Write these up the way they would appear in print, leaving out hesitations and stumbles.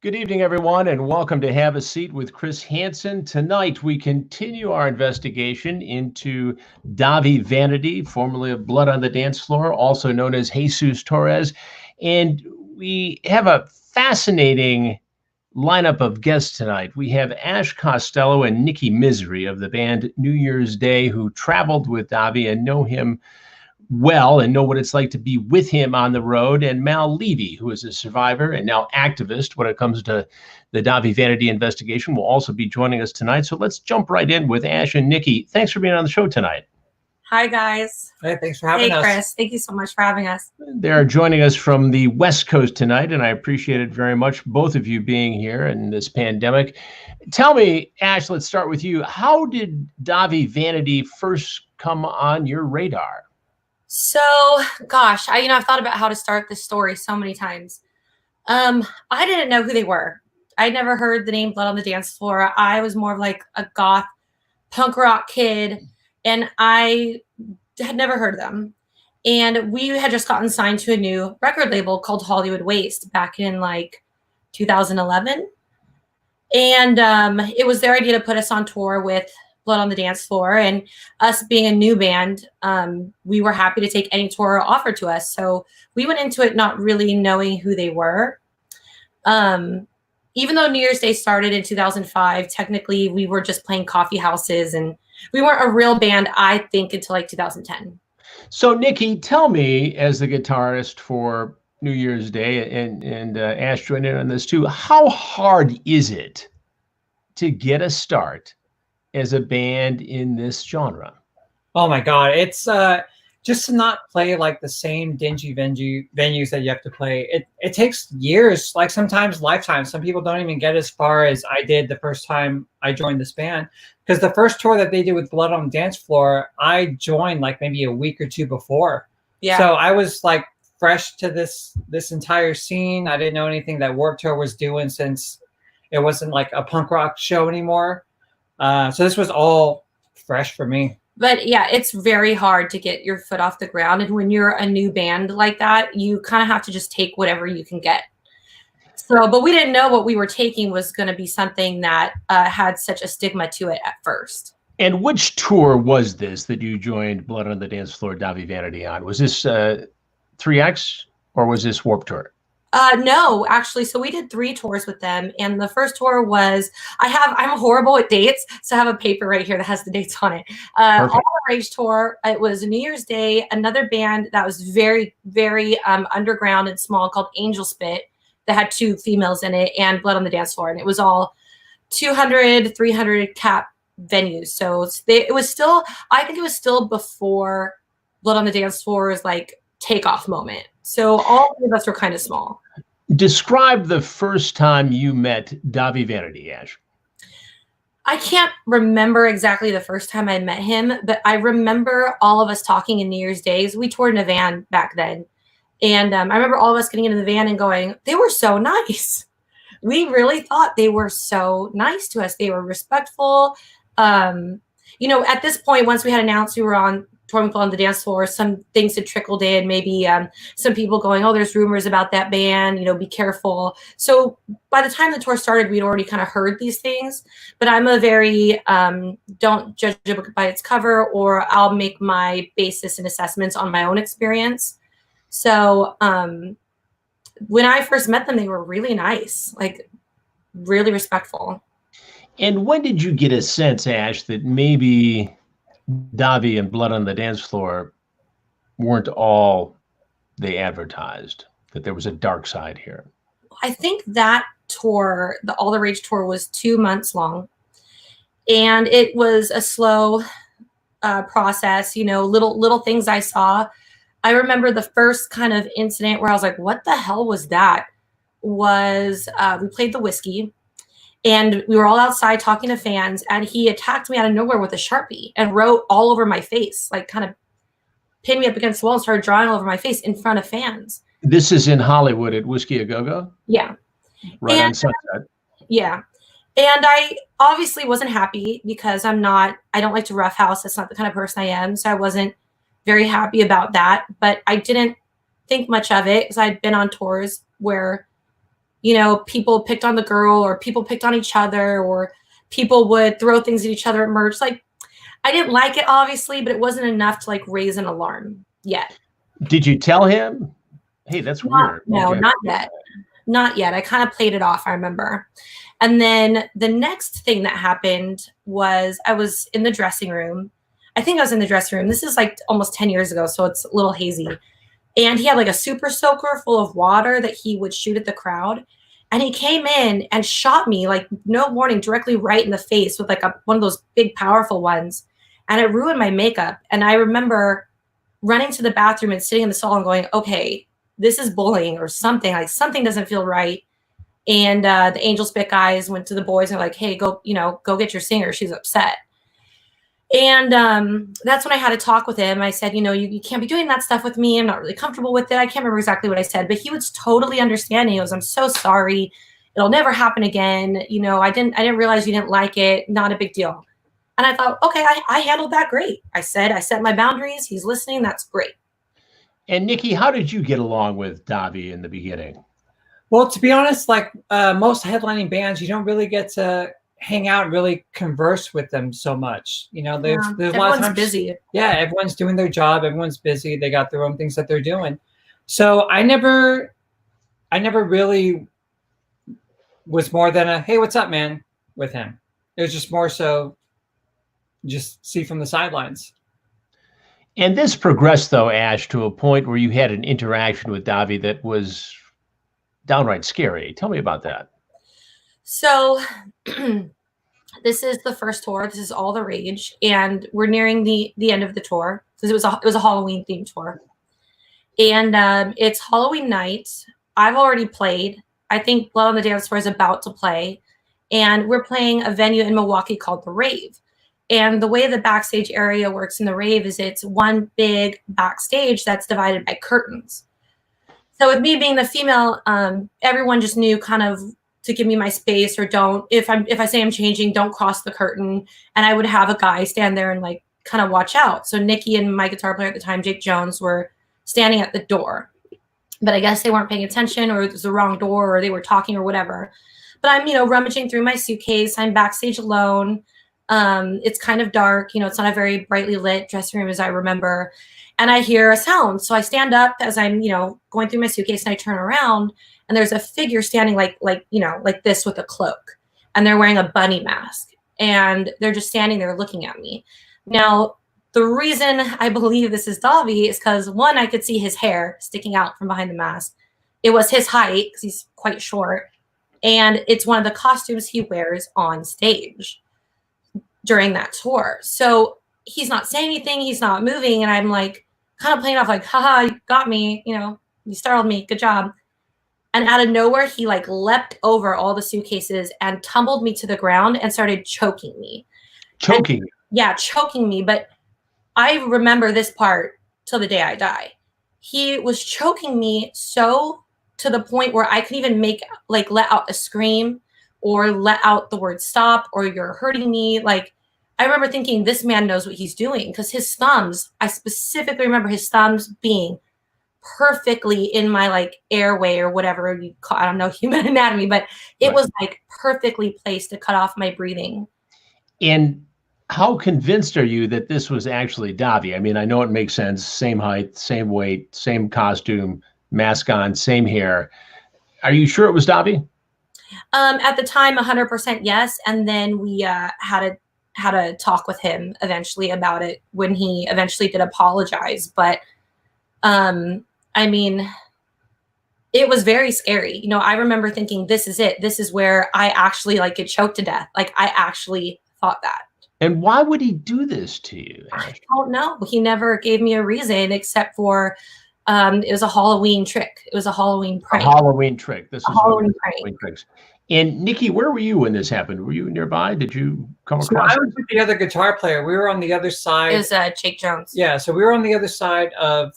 Good evening, everyone, and welcome to Have a Seat with Chris Hansen. Tonight, we continue our investigation into Dahvie Vanity, formerly of Blood on the Dance Floor, also known as Jesus Torres. And we have a fascinating lineup of guests tonight. We have Ash Costello and Nikki Misery of the band New Year's Day, who traveled with Dahvie and know him well and know what it's like to be with him on the road, and Mal Levy, who is a survivor and now activist when it comes to the Dahvie Vanity investigation, will also be joining us tonight. So let's jump right in with Ash and Nikki. Thanks for being on the show tonight. Hi, guys. Hey, thanks for having us. Hey, Chris. Thank you so much for having us. They're joining us from the West Coast tonight, and I appreciate it very much, both of you being here in this pandemic. Tell me, Ash, let's start with you. How did Dahvie Vanity first come on your radar? So, gosh, I've thought about how to start this story so many times. I didn't know who they were. I'd never heard the name Blood on the Dance Floor. I was more of like a goth punk rock kid, and I had never heard of them. And we had just gotten signed to a new record label called Hollywood Waste back in like 2011. And it was their idea to put us on tour with Blood on the Dance Floor, and us being a new band, we were happy to take any tour offered to us. So we went into it not really knowing who they were. Even though New Year's Day started in 2005, technically we were just playing coffee houses, and we weren't a real band, I think, until like 2010. So Nikki, tell me, as the guitarist for New Year's Day, and Ash joined in on this too, how hard is it to get a start as a band in this genre? Oh my God, it's just to not play like the same dingy venues that you have to play. It takes years, like sometimes lifetimes. Some people don't even get as far as I did the first time I joined this band, because the first tour that they did with Blood on the Dance Floor, I joined like maybe a week or two before. Yeah. So I was like fresh to this entire scene. I didn't know anything that Warped Tour was doing, since it wasn't like a punk rock show anymore. So this was all fresh for me. But yeah, it's very hard to get your foot off the ground. And when you're a new band like that, you kind of have to just take whatever you can get. So, but we didn't know what we were taking was going to be something that had such a stigma to it at first. And which tour was this that you joined Blood on the Dance Floor, Dahvie Vanity on? Was this 3X or was this Warped Tour? No, actually. So we did 3 tours with them. And the first tour was, I'm horrible at dates. So I have a paper right here that has the dates on it. All the Rage tour. It was New Year's Day, another band that was very, very underground and small called Angel Spit that had 2 females in it, and Blood on the Dance Floor. And it was all 200, 300 cap venues. So it was still, I think it was still before Blood on the Dance Floor's like takeoff moment. So all of us were kind of small. Describe the first time you met Dahvie Vanity, Ash. I can't remember exactly the first time I met him, but I remember all of us talking in New Year's Days. We toured in a van back then. And I remember all of us getting into the van and going, they were so nice. We really thought they were so nice to us. They were respectful. At this point, once we had announced we were on touring on the dance floor, some things had trickled in, maybe some people going, oh, there's rumors about that band, be careful. So by the time the tour started, we'd already kind of heard these things, but I'm a very don't judge a book by its cover, or I'll make my basis and assessments on my own experience. So when I first met them, they were really nice, like really respectful. And when did you get a sense, Ash, that maybe Dahvie and Blood on the Dance Floor weren't all they advertised, that there was a dark side here? I think that tour, the All the Rage tour, was 2 months long, and it was a slow process. Little things I saw. I remember the first kind of incident where I was like, what the hell was that? Was we played the Whiskey, and we were all outside talking to fans, and he attacked me out of nowhere with a Sharpie and wrote all over my face, like kind of pinned me up against the wall and started drawing all over my face in front of fans. This is in Hollywood at Whiskey A Go-Go? Yeah. Right on Sunset. Yeah. And I obviously wasn't happy, because I don't like to roughhouse. That's not the kind of person I am. So I wasn't very happy about that, but I didn't think much of it, because I'd been on tours where you know, people picked on the girl or people picked on each other or people would throw things at each other at merch. Like, I didn't like it, obviously, but it wasn't enough to like raise an alarm yet. Did you tell him, hey, that's weird? No, Okay. not yet. Not yet. I kind of played it off, I remember. And then the next thing that happened was I was in the dressing room. I think I was in the dressing room. This is like almost 10 years ago, so it's a little hazy. And he had like a super soaker full of water that he would shoot at the crowd. And he came in and shot me like no warning, directly right in the face with like one of those big, powerful ones. And it ruined my makeup. And I remember running to the bathroom and sitting in the stall and going, okay, this is bullying or something. Like something doesn't feel right. And the Angel Spit guys went to the boys and were like, hey, go get your singer. She's upset. And that's when I had a talk with him. I said, you can't be doing that stuff with me. I'm not really comfortable with it. I can't remember exactly what I said, but he was totally understanding. He goes, I'm so sorry. It'll never happen again. I didn't realize you didn't like it. Not a big deal. And I thought, okay, I handled that great. I set my boundaries. He's listening. That's great. And Nikki, how did you get along with Dahvie in the beginning? Well, to be honest, like most headlining bands, you don't really get to hang out and really converse with them so much. There's a lot of times busy. Yeah, everyone's doing their job. Everyone's busy. They got their own things that they're doing. So I never really was more than a, hey, what's up, man, with him. It was just more so just see from the sidelines. And this progressed, though, Ash, to a point where you had an interaction with Dahvie that was downright scary. Tell me about that. So this is the first tour. This is All the Rage, and we're nearing the end of the tour because it was a Halloween themed tour. And it's Halloween night. I've already played. I think Blood on the Dance Floor is about to play, and we're playing a venue in Milwaukee called The Rave. And the way the backstage area works in The Rave is it's one big backstage that's divided by curtains. So with me being the female, everyone just knew kind of to give me my space, or don't, if I say I'm changing, don't cross the curtain. And I would have a guy stand there and like kind of watch out. So Nikki and my guitar player at the time, Jake Jones, were standing at the door. But I guess they weren't paying attention, or it was the wrong door, or they were talking or whatever. But I'm, rummaging through my suitcase. I'm backstage alone. It's kind of dark. It's not a very brightly lit dressing room as I remember. And I hear a sound. So I stand up as I'm, going through my suitcase, and I turn around, and there's a figure standing like this with a cloak, and they're wearing a bunny mask, and they're just standing there looking at me. Now, the reason I believe this is Dahvie is because, one, I could see his hair sticking out from behind the mask. It was his height because he's quite short, and it's one of the costumes he wears on stage during that tour. So he's not saying anything, he's not moving, and I'm like kind of playing off like, haha, you got me, you startled me, good job. And out of nowhere, he like leapt over all the suitcases and tumbled me to the ground and started choking me. Choking? Yeah, choking me. But I remember this part till the day I die. He was choking me so to the point where I couldn't even let out a scream or let out the word stop or you're hurting me. Like, I remember thinking this man knows what he's doing, because his thumbs, I specifically remember his thumbs being perfectly in my like airway or whatever you call, I don't know, human anatomy, but it was like perfectly placed to cut off my breathing. And how convinced are you that this was actually Dahvie? I mean, I know it makes sense. Same height, same weight, same costume, mask on, same hair. Are you sure it was Dahvie? At the time, 100% yes. And then we had a talk with him eventually about it when he eventually did apologize. But I mean, it was very scary. I remember thinking, this is it. This is where I actually like get choked to death. Like, I actually thought that. And why would he do this to you? I don't know. He never gave me a reason except for it was a Halloween trick. It was a Halloween prank. A Halloween trick. This is Halloween tricks. And Nikki, where were you when this happened? Were you nearby? Did you come across? I was with the other guitar player. We were on the other side. It was Jake Jones. Yeah, so we were on the other side of,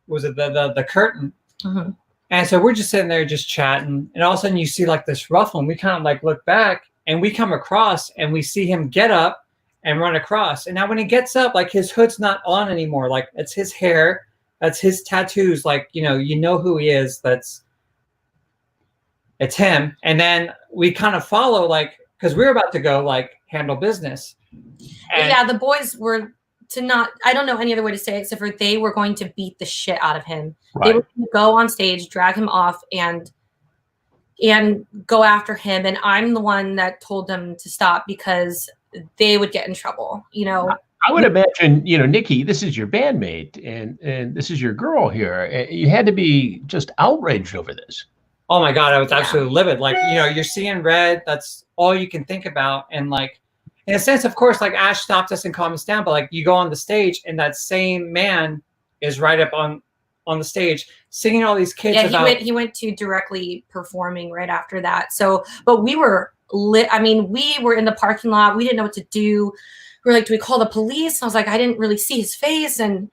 was it the curtain? Mm-hmm. And so we're just sitting there just chatting, and all of a sudden you see like this ruffle, and we kind of like look back, and we come across, and we see him get up and run across. And now when he gets up, like his hood's not on anymore. Like, it's his hair, that's his tattoos. Like, you know who he is. it's him. And then we kind of follow, like, because we were about to go like handle business. And yeah, the boys were I don't know any other way to say it except for they were going to beat the shit out of him. Right. They were going to go on stage, drag him off, and go after him. And I'm the one that told them to stop because they would get in trouble. You know, I would imagine, Nikki, this is your bandmate and this is your girl here. You had to be just outraged over this. oh my God, I was absolutely livid. Like, you're seeing red. That's all you can think about. And like, in a sense, of course, like Ash stopped us and calmed us down. But like, you go on the stage and that same man is right up on the stage singing all these kids. Yeah, he went to directly performing right after that. So, but we were lit. I mean, we were in the parking lot. We didn't know what to do. We were like, do we call the police? I was like, I didn't really see his face. And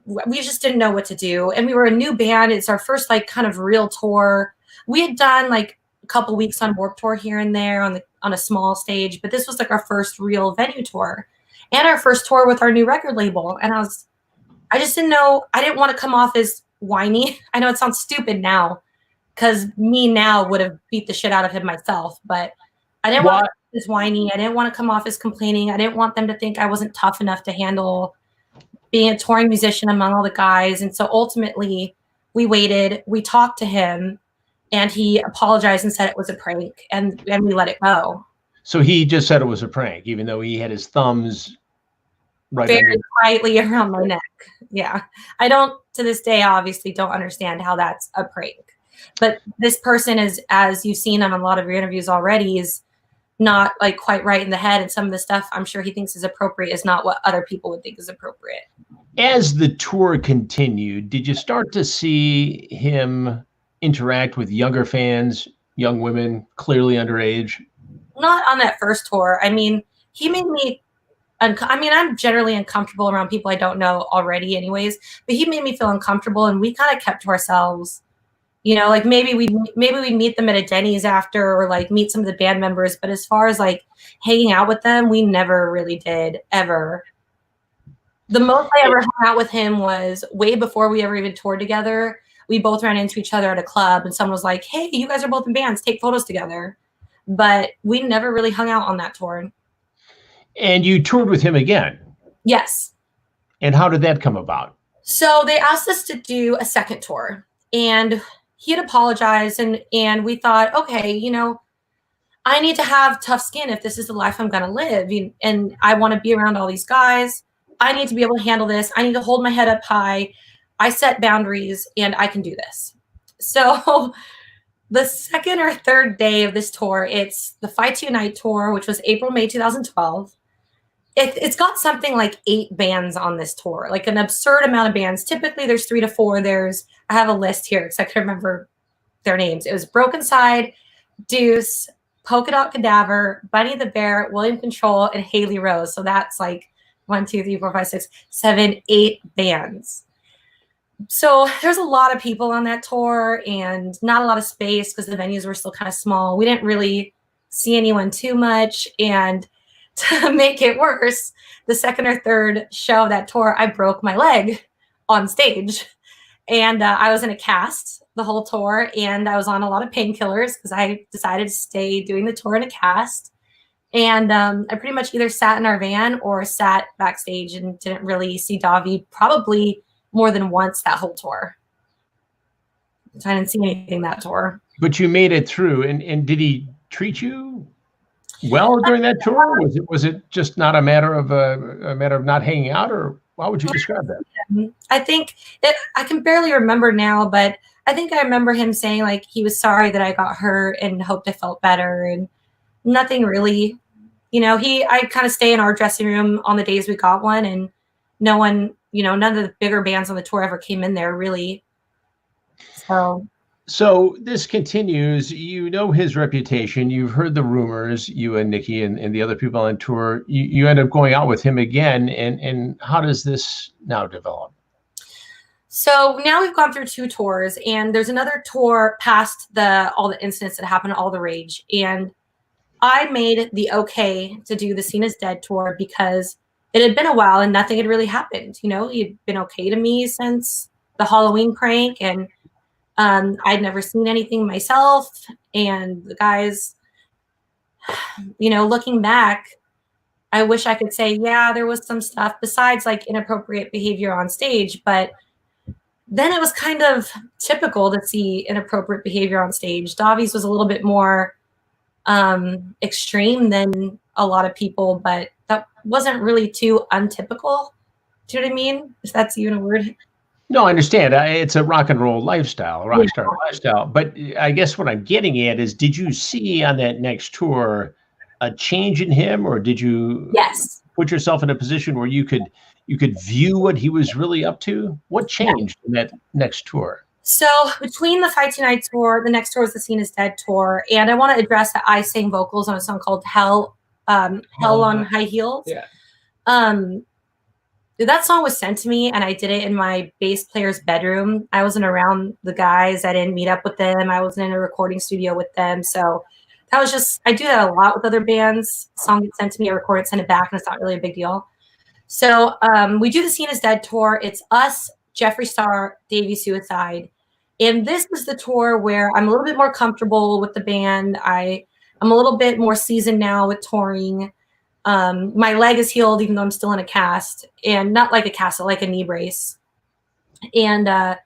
we just didn't know what to do. And we were a new band. It's our first like kind of real tour. We had done like a couple weeks on Warped Tour here and there on a small stage, but this was like our first real venue tour and our first tour with our new record label. And I just didn't know. I didn't want to come off as whiny. I know it sounds stupid now because me now would have beat the shit out of him myself, but I didn't want to come off as whiny. I didn't want to come off as complaining. I didn't want them to think I wasn't tough enough to handle being a touring musician among all the guys. And so ultimately we waited, we talked to him, and he apologized and said it was a prank, and we let it go. So he just said it was a prank, even though he had his thumbs right very quietly around my neck. Yeah. I don't, to this day, obviously don't understand how that's a prank. But this person is, as you've seen on a lot of your interviews already, is not like quite right in the head. And some of the stuff I'm sure he thinks is appropriate is not what other people would think is appropriate. As the tour continued, did you start to see him interact with younger fans, young women, clearly underage? Not on that first tour. I mean, he made me, I'm generally uncomfortable around people I don't know already anyways, but he made me feel uncomfortable, and we kind of kept to ourselves. Like maybe we'd meet them at a Denny's after, or like meet some of the band members. But as far as like hanging out with them, we never really did, ever. The most I ever hung out with him was way before we ever even toured together. We both ran into each other at a club, and someone was like, hey, you guys are both in bands, take photos together. But we never really hung out on that tour. And you toured with him again? Yes. And how did that come about? So they asked us to do a second tour, and he had apologized, and we thought, okay, I need to have tough skin if this is the life I'm going to live. And I want to be around all these guys. I need to be able to handle this. I need to hold my head up high. I set boundaries, and I can do this. So the second or third day of this tour, it's the Fight to Unite tour, which was April, May 2012. It's got something like 8 bands on this tour, like an absurd amount of bands. Typically, there's 3 to 4. I have a list here because I can remember their names. It was Broken Side, Deuce, Polka Dot Cadaver, Bunny the Bear, William Control, and Haley Rose. So that's like 1, 2, 3, 4, 5, 6, 7, 8 bands. So there's a lot of people on that tour and not a lot of space because the venues were still kind of small. We didn't really see anyone too much. And to make it worse, the second or third show of that tour, I broke my leg on stage. And I was in a cast the whole tour, and I was on a lot of painkillers because I decided to stay doing the tour in a cast. And I pretty much either sat in our van or sat backstage and didn't really see Dahvie probably more than once that whole tour. So I didn't see anything that tour. But you made it through, and did he treat you well during that tour? Was it just not a matter of not hanging out, or how would you describe that? I think I can barely remember now, but I think I remember him saying like he was sorry that I got hurt and hoped I felt better, and nothing really. I kind of stay in our dressing room on the days we got one, and no one, none of the bigger bands on the tour ever came in there really. So this continues. His reputation. You've heard the rumors, you and Nikki and the other people on tour. You end up going out with him again. And how does this now develop? So now we've gone through 2 tours, and there's another tour past all the incidents that happened at All the Rage. And I made the okay to do the Scene is Dead tour because it had been a while and nothing had really happened. He'd been okay to me since the Halloween prank, and I'd never seen anything myself, and the guys, you know, looking back, I wish I could say, yeah, there was some stuff besides like inappropriate behavior on stage, but then it was kind of typical to see inappropriate behavior on stage. Dahvie's was a little bit more extreme than a lot of people, but that wasn't really too untypical. Do you know what I mean? If that's even a word. No, I understand. It's a rock and roll lifestyle, a rock star lifestyle. But I guess what I'm getting at is, did you see on that next tour a change in him, or did you put yourself in a position where you could view what he was really up to? What changed in that next tour? So between the Fight Tonight tour, the next tour was the Scene is Dead tour, and I want to address that I sang vocals on a song called Hell on High Heels. Yeah. That song was sent to me, and I did it in my bass player's bedroom. I wasn't around the guys. I didn't meet up with them. I wasn't in a recording studio with them. So that was just, I do that a lot with other bands. Song gets sent to me, I record it, send it back, and it's not really a big deal. So we do the Scene is Dead tour. It's us, Jeffree Star, Dahvie Suicide. And this is the tour where I'm a little bit more comfortable with the band. I'm a little bit more seasoned now with touring. My leg is healed, even though I'm still in a cast, and not like a cast, like a knee brace. And now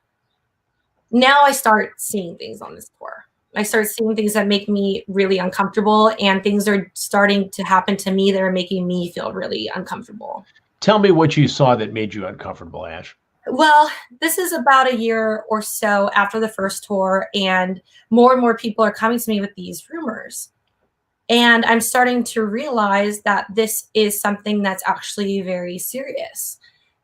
I start seeing things on this tour. I start seeing things that make me really uncomfortable, and things are starting to happen to me that are making me feel really uncomfortable. Tell me what you saw that made you uncomfortable, Ash. Well, this is about a year or so after the first tour, and more people are coming to me with these rumors. And I'm starting to realize that this is something that's actually very serious.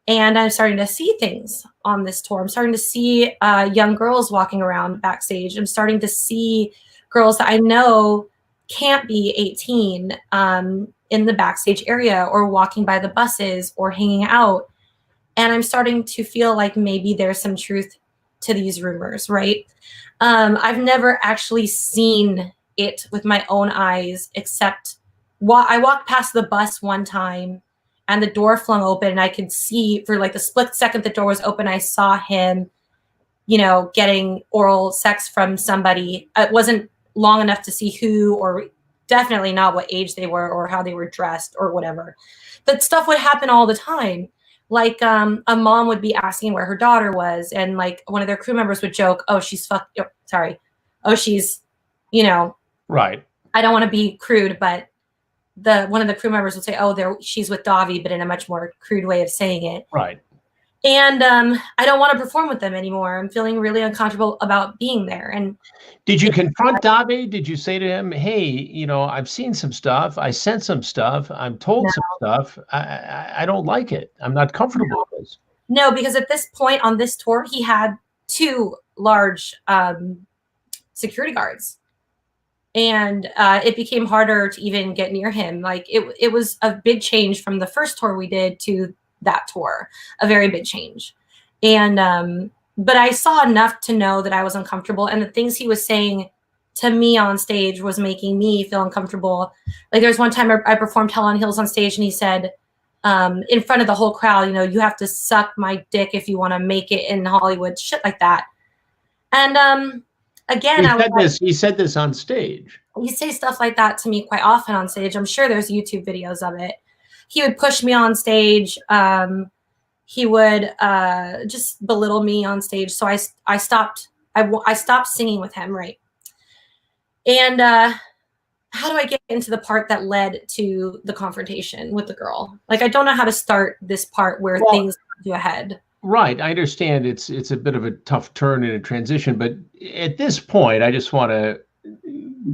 And I'm starting to see things on this tour. I'm starting to see young girls walking around backstage. I'm starting to see girls that I know can't be 18 in the backstage area, or walking by the buses, or hanging out. And I'm starting to feel like maybe there's some truth to these rumors, right? I've never actually seen it with my own eyes, except I walked past the bus one time and the door flung open, and I could see for like the split second the door was open, I saw him, you know, getting oral sex from somebody. It wasn't long enough to see who, or definitely not what age they were or how they were dressed or whatever. But stuff would happen all the time. Like a mom would be asking where her daughter was, and like one of their crew members would joke, "Oh, she's she's, you know." Right. I don't want to be crude, but one of the crew members would say, "Oh, she's with Dahvie," but in a much more crude way of saying it. Right. And I don't want to perform with them anymore. I'm feeling really uncomfortable about being there. And did you confront Dahvie? Did you say to him, "Hey, you know, I've seen some stuff. I sent some stuff. I'm told some stuff. I don't like it. I'm not comfortable with this." No, because at this point on this tour, he had 2 large security guards. And it became harder to even get near him. Like it was a big change from the first tour we did to that tour, a very big change. And but I saw enough to know that I was uncomfortable, and the things he was saying to me on stage was making me feel uncomfortable. Like there was one time I performed Hell on Heels on stage, and he said in front of the whole crowd, you know, "You have to suck my dick if you want to make it in Hollywood," shit like that. And again, he said this on stage. He say stuff like that to me quite often on stage. I'm sure there's YouTube videos of it. He would push me on stage. He would just belittle me on stage. So I stopped singing with him, right? And how do I get into the part that led to the confrontation with the girl? Like, I don't know how to start this part where things go ahead. Right. I understand it's a bit of a tough turn in a transition, but at this point, I just want to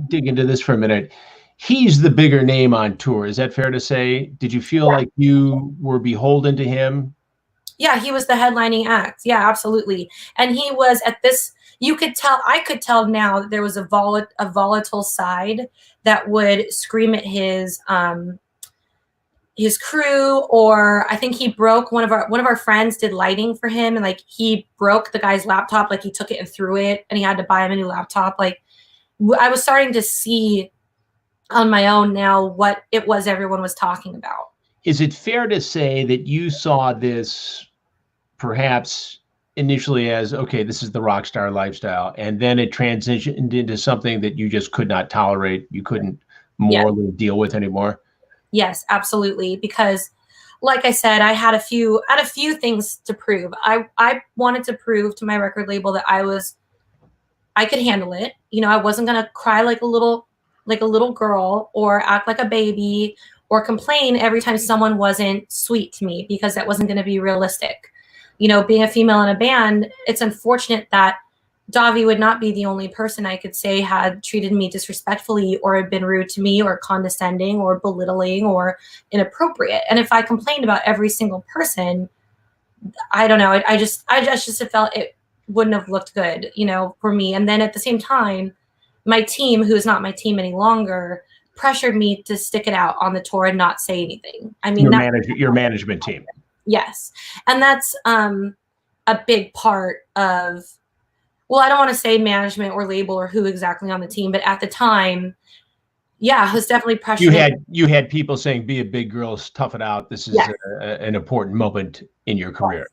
dig into this for a minute. He's the bigger name on tour. Is that fair to say? Did you feel like you were beholden to him? Yeah, he was the headlining act. Yeah, absolutely. And he was at this, I could tell now that there was a volatile side that would scream at his crew, or I think he broke one of our friends did lighting for him, and like he broke the guy's laptop, like he took it and threw it, and he had to buy him a new laptop. Like I was starting to see on my own now what it was everyone was talking about. Is it fair to say that you saw this perhaps initially as, okay, this is the rock star lifestyle, and then it transitioned into something that you just could not tolerate, you couldn't morally deal with anymore? Yes, absolutely. Because like I said, I had a few things to prove. I wanted to prove to my record label that I could handle it. You know, I wasn't gonna cry like a little girl or act like a baby or complain every time someone wasn't sweet to me, because that wasn't gonna be realistic. You know, being a female in a band, it's unfortunate that Dahvie would not be the only person I could say had treated me disrespectfully or had been rude to me or condescending or belittling or inappropriate. And if I complained about every single person, I don't know, I just felt it wouldn't have looked good, you know, for me. And then at the same time, my team, who is not my team any longer, pressured me to stick it out on the tour and not say anything. I mean, your management team. Yes. And that's a big part of, well, I don't want to say management or label or who exactly on the team, but at the time, yeah, it was definitely pressure. You had people saying, be a big girl, tough it out. This is an important moment in your career.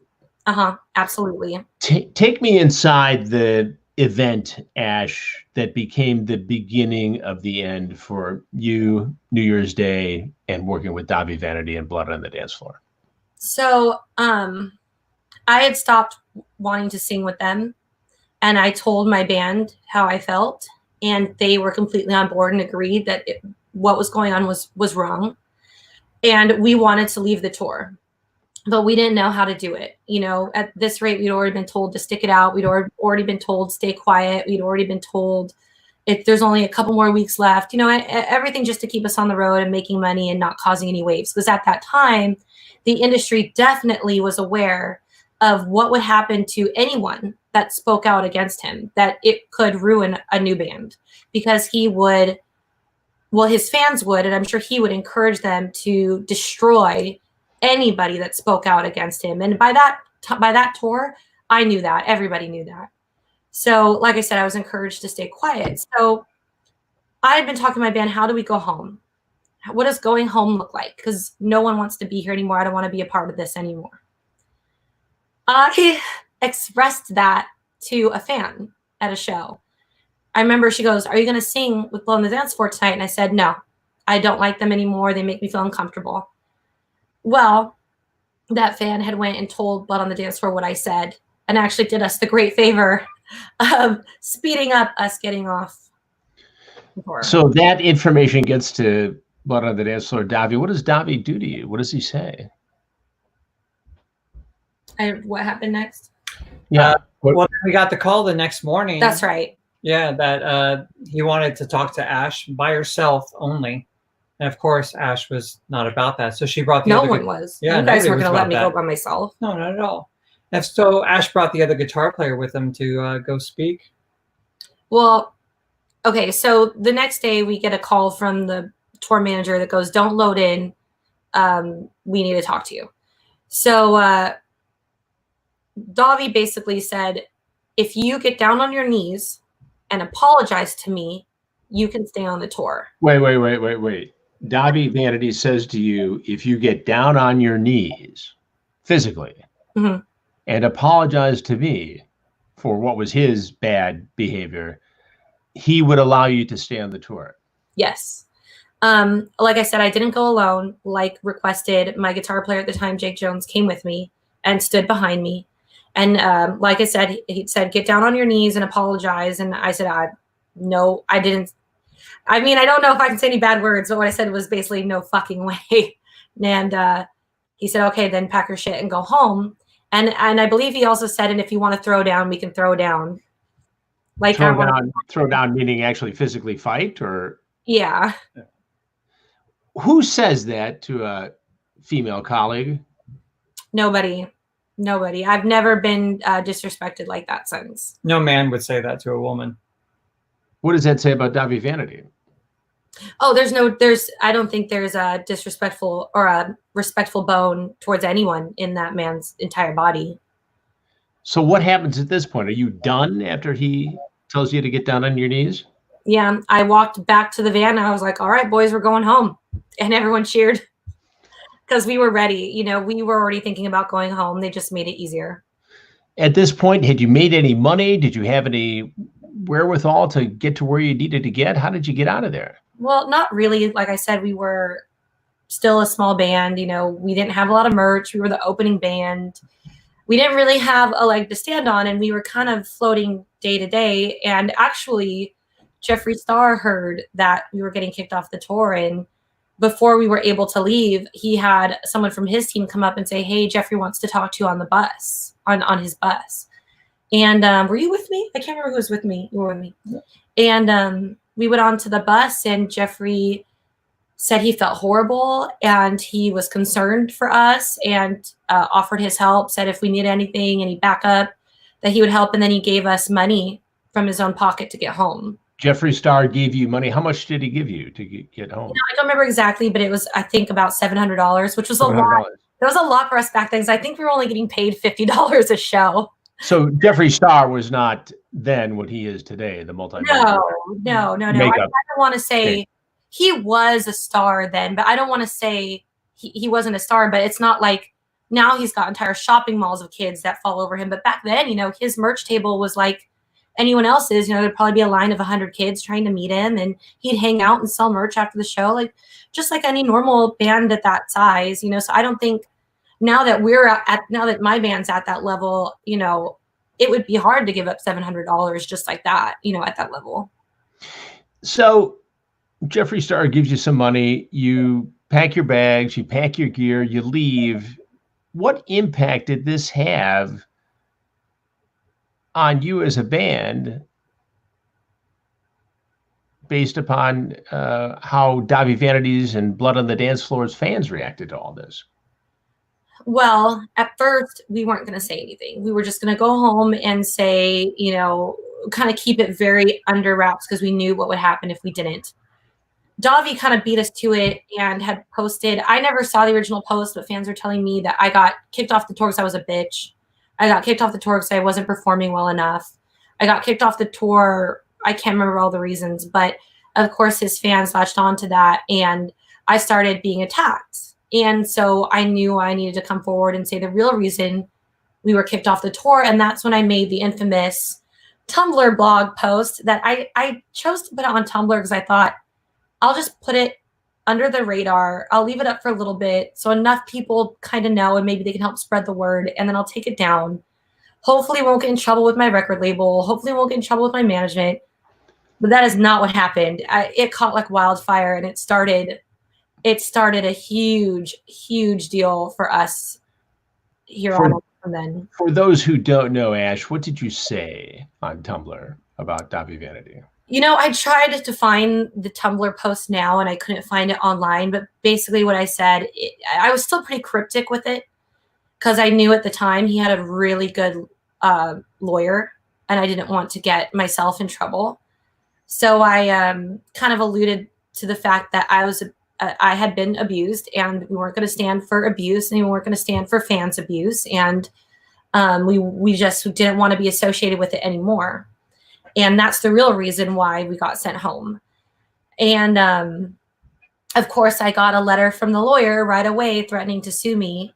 Absolutely. Take me inside the event, Ash, that became the beginning of the end for you, New Year's Day, and working with Dahvie Vanity and Blood on the Dance Floor. So I had stopped wanting to sing with them, and I told my band how I felt, and they were completely on board and agreed that what was going on was wrong, and we wanted to leave the tour, but we didn't know how to do it. You know, at this rate, we'd already been told to stick it out. We'd already been told stay quiet. We'd already been told if there's only a couple more weeks left, you know, everything just to keep us on the road and making money and not causing any waves. Because at that time, the industry definitely was aware of what would happen to anyone that spoke out against him, that it could ruin a new band, because he would, well, his fans would, and I'm sure he would encourage them to destroy anybody that spoke out against him. And by that tour, I knew that. Everybody knew that. So like I said, I was encouraged to stay quiet. So I had been talking to my band, how do we go home? What does going home look like? Because no one wants to be here anymore. I don't want to be a part of this anymore. I expressed that to a fan at a show. I remember she goes, are you going to sing with Blow on the Dance Floor tonight? And I said, no, I don't like them anymore. They make me feel uncomfortable. Well, that fan had went and told Blood on the Dance Floor what I said, and actually did us the great favor of speeding up us getting off. So that information gets to Blood on the Dance Floor. Dahvie, what does Dahvie do to you? What does he say? What happened next? Yeah. Well, we got the call the next morning. That's right. Yeah, that he wanted to talk to Ash by herself only. And of course, Ash was not about that. So she brought the other. No one was. Yeah, you guys weren't going to let me go by myself. No, not at all. And so Ash brought the other guitar player with him to go speak. Well, okay. So the next day we get a call from the tour manager that goes, don't load in. We need to talk to you. So Dahvie basically said, if you get down on your knees and apologize to me, you can stay on the tour. Wait. Dahvie Vanity says to you, if you get down on your knees physically and apologize to me for what was his bad behavior, he would allow you to stay on the tour. Yes. Like I said, I didn't go alone. Like requested, my guitar player at the time, Jake Jones, came with me and stood behind me. And like I said, he said, get down on your knees and apologize. And I said, no, I didn't. I mean, I don't know if I can say any bad words, but what I said was basically no fucking way. And he said, okay, then pack your shit and go home. And I believe he also said, and if you want to throw down, we can throw down. Like throw down meaning actually physically fight, or? Yeah. Who says that to a female colleague? Nobody. I've never been disrespected like that since. No man would say that to a woman. What does that say about Dahvie Vanity? Oh, I don't think there's a disrespectful or a respectful bone towards anyone in that man's entire body. So what happens at this point? Are you done after he tells you to get down on your knees? Yeah, I walked back to the van and I was like, all right, boys, we're going home. And everyone cheered because we were ready. You know, we were already thinking about going home. They just made it easier. At this point, had you made any money? Did you have any wherewithal to get to where you needed to get? How did you get out of there? Well, not really. Like I said, we were still a small band. You know, we didn't have a lot of merch. We were the opening band. We didn't really have a leg to stand on, and we were kind of floating day to day. And actually, Jeffree Star heard that we were getting kicked off the tour, and before we were able to leave, he had someone from his team come up and say, "Hey, Jeffree wants to talk to you on the bus, on his bus." And were you with me? I can't remember who was with me. You were with me. And we went on to the bus, and Jeffree said he felt horrible and he was concerned for us, and offered his help, said if we need anything, any backup, that he would help. And then he gave us money from his own pocket to get home. Jeffree Star gave you money. How much did he give you to get home? I don't remember exactly, but it was, I think, about $700, which was a lot. That was a lot for us back then, because I think we were only getting paid $50 a show. So Jeffree Star was not then what he is today, the multi. No. I don't want to say he was a star then, but I don't want to say he wasn't a star. But it's not like now he's got entire shopping malls of kids that fall over him. But back then, you know, his merch table was like anyone else's. You know, there'd probably be a line of 100 kids trying to meet him, and he'd hang out and sell merch after the show, like just like any normal band at that size. You know, so I don't think now that now that my band's at that level, you know, it would be hard to give up $700 just like that, you know, at that level. So Jeffree Star gives you some money, you pack your bags, you pack your gear, you leave. What impact did this have on you as a band based upon how Dahvie Vanity's and Blood on the Dance Floor's fans reacted to all this? Well, at first, we weren't going to say anything. We were just going to go home and say, you know, kind of keep it very under wraps, because we knew what would happen if we didn't. Dahvie kind of beat us to it and had posted. I never saw the original post, but fans were telling me that I got kicked off the tour because I was a bitch. I got kicked off the tour because I wasn't performing well enough. I got kicked off the tour. I can't remember all the reasons, but of course his fans latched on to that, and I started being attacked. And so I knew I needed to come forward and say the real reason we were kicked off the tour. And that's when I made the infamous Tumblr blog post that I chose to put it on Tumblr because I thought I'll just put it under the radar. I'll leave it up for a little bit so enough people kind of know, and maybe they can help spread the word, and then I'll take it down. Hopefully won't get in trouble with my record label. Hopefully won't get in trouble with my management. But that is not what happened. It caught like wildfire, and it started a huge deal for us here on from then. For those who don't know, Ash, what did you say on Tumblr about Dahvie Vanity? You know, I tried to find the Tumblr post now, and I couldn't find it online. But basically what I said, I was still pretty cryptic with it, because I knew at the time he had a really good lawyer, and I didn't want to get myself in trouble. So I kind of alluded to the fact that I had been abused, and we weren't going to stand for abuse, and we weren't going to stand for fans' abuse. And we just didn't want to be associated with it anymore. And that's the real reason why we got sent home. And of course, I got a letter from the lawyer right away threatening to sue me.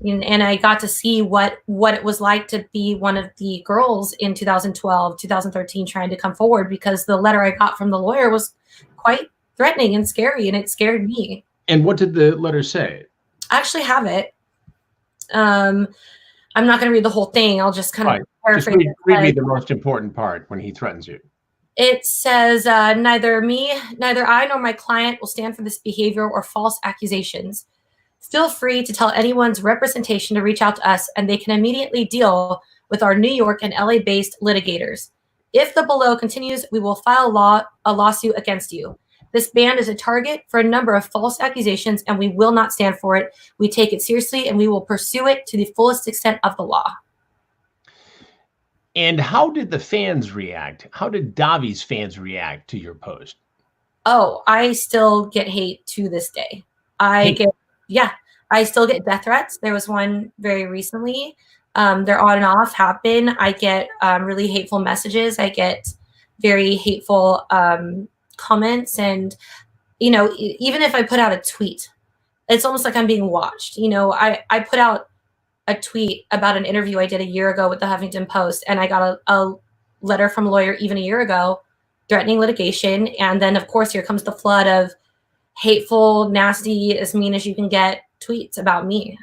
And I got to see what it was like to be one of the girls in 2012, 2013, trying to come forward, because the letter I got from the lawyer was quite threatening and scary, and it scared me. And what did the letter say? I actually have it. I'm not going to read the whole thing. I'll just kind of paraphrase. Just read me the most important part when he threatens you. It says, neither I nor my client will stand for this behavior or false accusations. Feel free to tell anyone's representation to reach out to us, and they can immediately deal with our New York and LA-based litigators. If the below continues, we will file a lawsuit against you. This band is a target for a number of false accusations, and we will not stand for it. We take it seriously, and we will pursue it to the fullest extent of the law. And how did the fans react? How did Dahvie's fans react to your post? Oh, I still get hate to this day. I still get death threats. There was one very recently. They're on and off happen. I get really hateful messages. I get very hateful comments. And, you know, even if I put out a tweet, it's almost like I'm being watched. You know, I put out a tweet about an interview I did a year ago with the Huffington Post, and I got a letter from a lawyer even a year ago threatening litigation. And then, of course, here comes the flood of hateful, nasty, as mean as you can get tweets about me.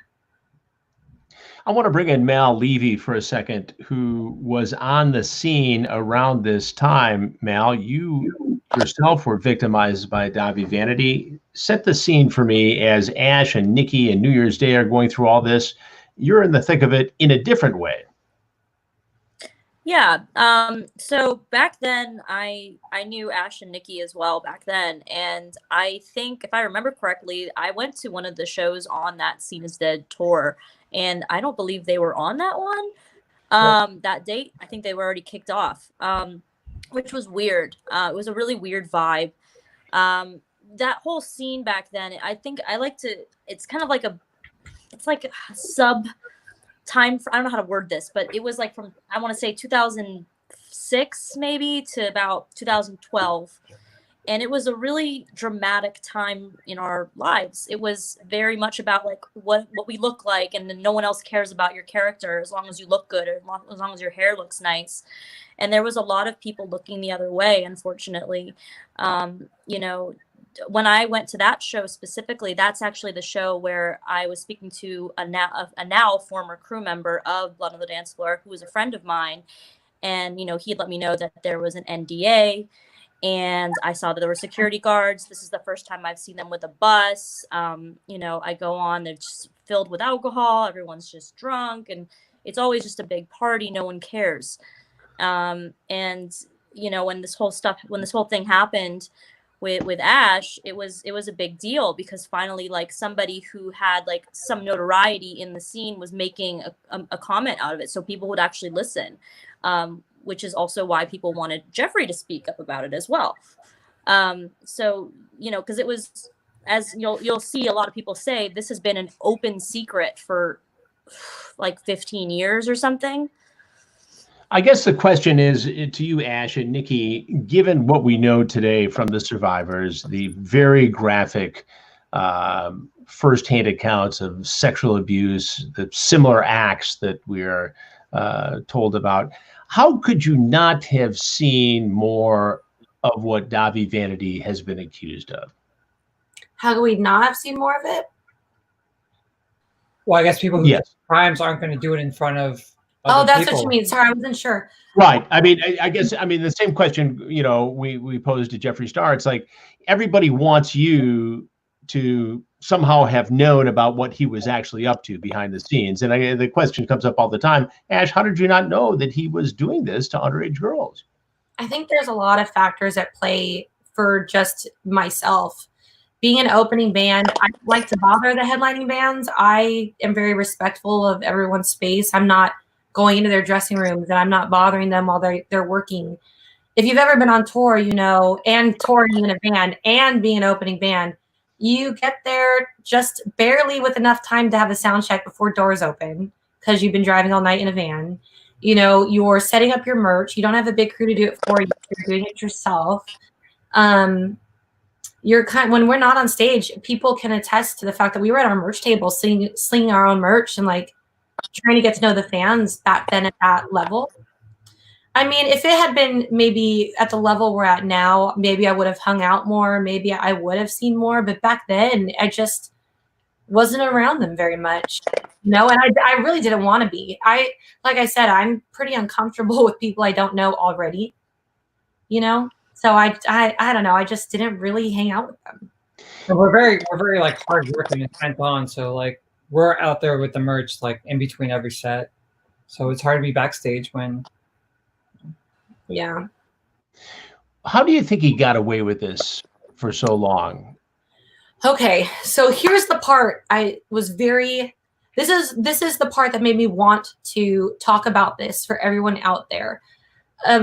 I want to bring in Mal Levy for a second, who was on the scene around this time. Mal, you yourself were victimized by Dahvie Vanity. Set the scene for me as Ash and Nikki and New Year's Day are going through all this. You're in the thick of it in a different way. Yeah. So back then I knew Ash and Nikki as well back then. And I think if I remember correctly, I went to one of the shows on that Scene is Dead tour, and I don't believe they were on that one. That date, I think they were already kicked off, which was weird. It was a really weird vibe. That whole scene back then, I think I like to, it's kind of like it's like a sub time for, I don't know how to word this, but it was like from, I want to say 2006 maybe to about 2012. And it was a really dramatic time in our lives. It was very much about like what we look like, and then no one else cares about your character as long as you look good, or as long as your hair looks nice. And there was a lot of people looking the other way, unfortunately. You know, when I went to that show specifically, that's actually the show where I was speaking to a now former crew member of Blood on the Dance Floor, who was a friend of mine. And, you know, he'd let me know that there was an NDA, and I saw that there were security guards. This is the first time I've seen them with a bus. You know, I go on, they're just filled with alcohol. Everyone's just drunk, and it's always just a big party. No one cares. And, you know, when this whole thing happened with Ash, it was a big deal, because finally, like, somebody who had like some notoriety in the scene was making a comment out of it, so people would actually listen, which is also why people wanted Jeffrey to speak up about it as well. So, you know, because it was, as you'll see a lot of people say, this has been an open secret for like 15 years or something. I guess the question is to you, Ash and Nikki, given what we know today from the survivors, the very graphic firsthand accounts of sexual abuse, the similar acts that we're told about, how could you not have seen more of what Dahvie Vanity has been accused of? How could we not have seen more of it? Well, I guess people who commit crimes aren't going to do it in front of other that's people. what you mean. Sorry, I wasn't sure. Right. I mean, I guess the same question, you know, we posed to Jeffree Star. It's like everybody wants you to somehow have known about what he was actually up to behind the scenes. And the question comes up all the time, Ash, how did you not know that he was doing this to underage girls? I think there's a lot of factors at play for just myself. Being an opening band, I don't like to bother the headlining bands. I am very respectful of everyone's space. I'm not going into their dressing rooms, and I'm not bothering them while they're working. If you've ever been on tour, you know, and touring in a band and being an opening band, you get there just barely with enough time to have a sound check before doors open, because you've been driving all night in a van. You know, you're setting up your merch. You don't have a big crew to do it for you. You're doing it yourself. When we're not on stage, people can attest to the fact that we were at our merch table slinging our own merch and like trying to get to know the fans back then at that level. I mean, if it had been maybe at the level we're at now, maybe I would have hung out more. Maybe I would have seen more. But back then, I just wasn't around them very much. You know, and I really didn't want to be. Like I said, I'm pretty uncomfortable with people I don't know already. You know, so I don't know. I just didn't really hang out with them. And we're very like hard working and hands on. So like we're out there with the merch like in between every set. So it's hard to be backstage when. Yeah. How do you think he got away with this for so long? Okay, so here's the part this is the part that made me want to talk about this for everyone out there.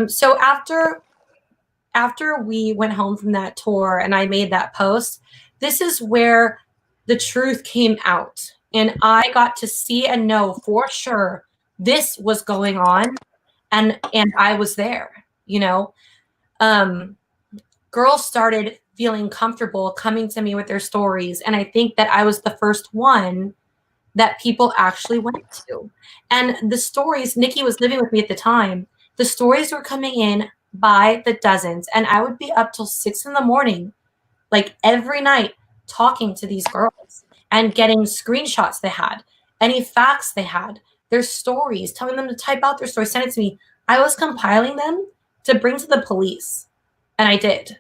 So after we went home from that tour and I made that post, this is where the truth came out, and I got to see and know for sure this was going on, and I was there, you know. Girls started feeling comfortable coming to me with their stories, and I think that I was the first one that people actually went to. And the stories, Nikki was living with me at the time, the stories were coming in by the dozens. And I would be up till 6 a.m, like every night, talking to these girls and getting screenshots they had, any facts they had, their stories, telling them to type out their story, send it to me. I was compiling them to bring to the police. And I did.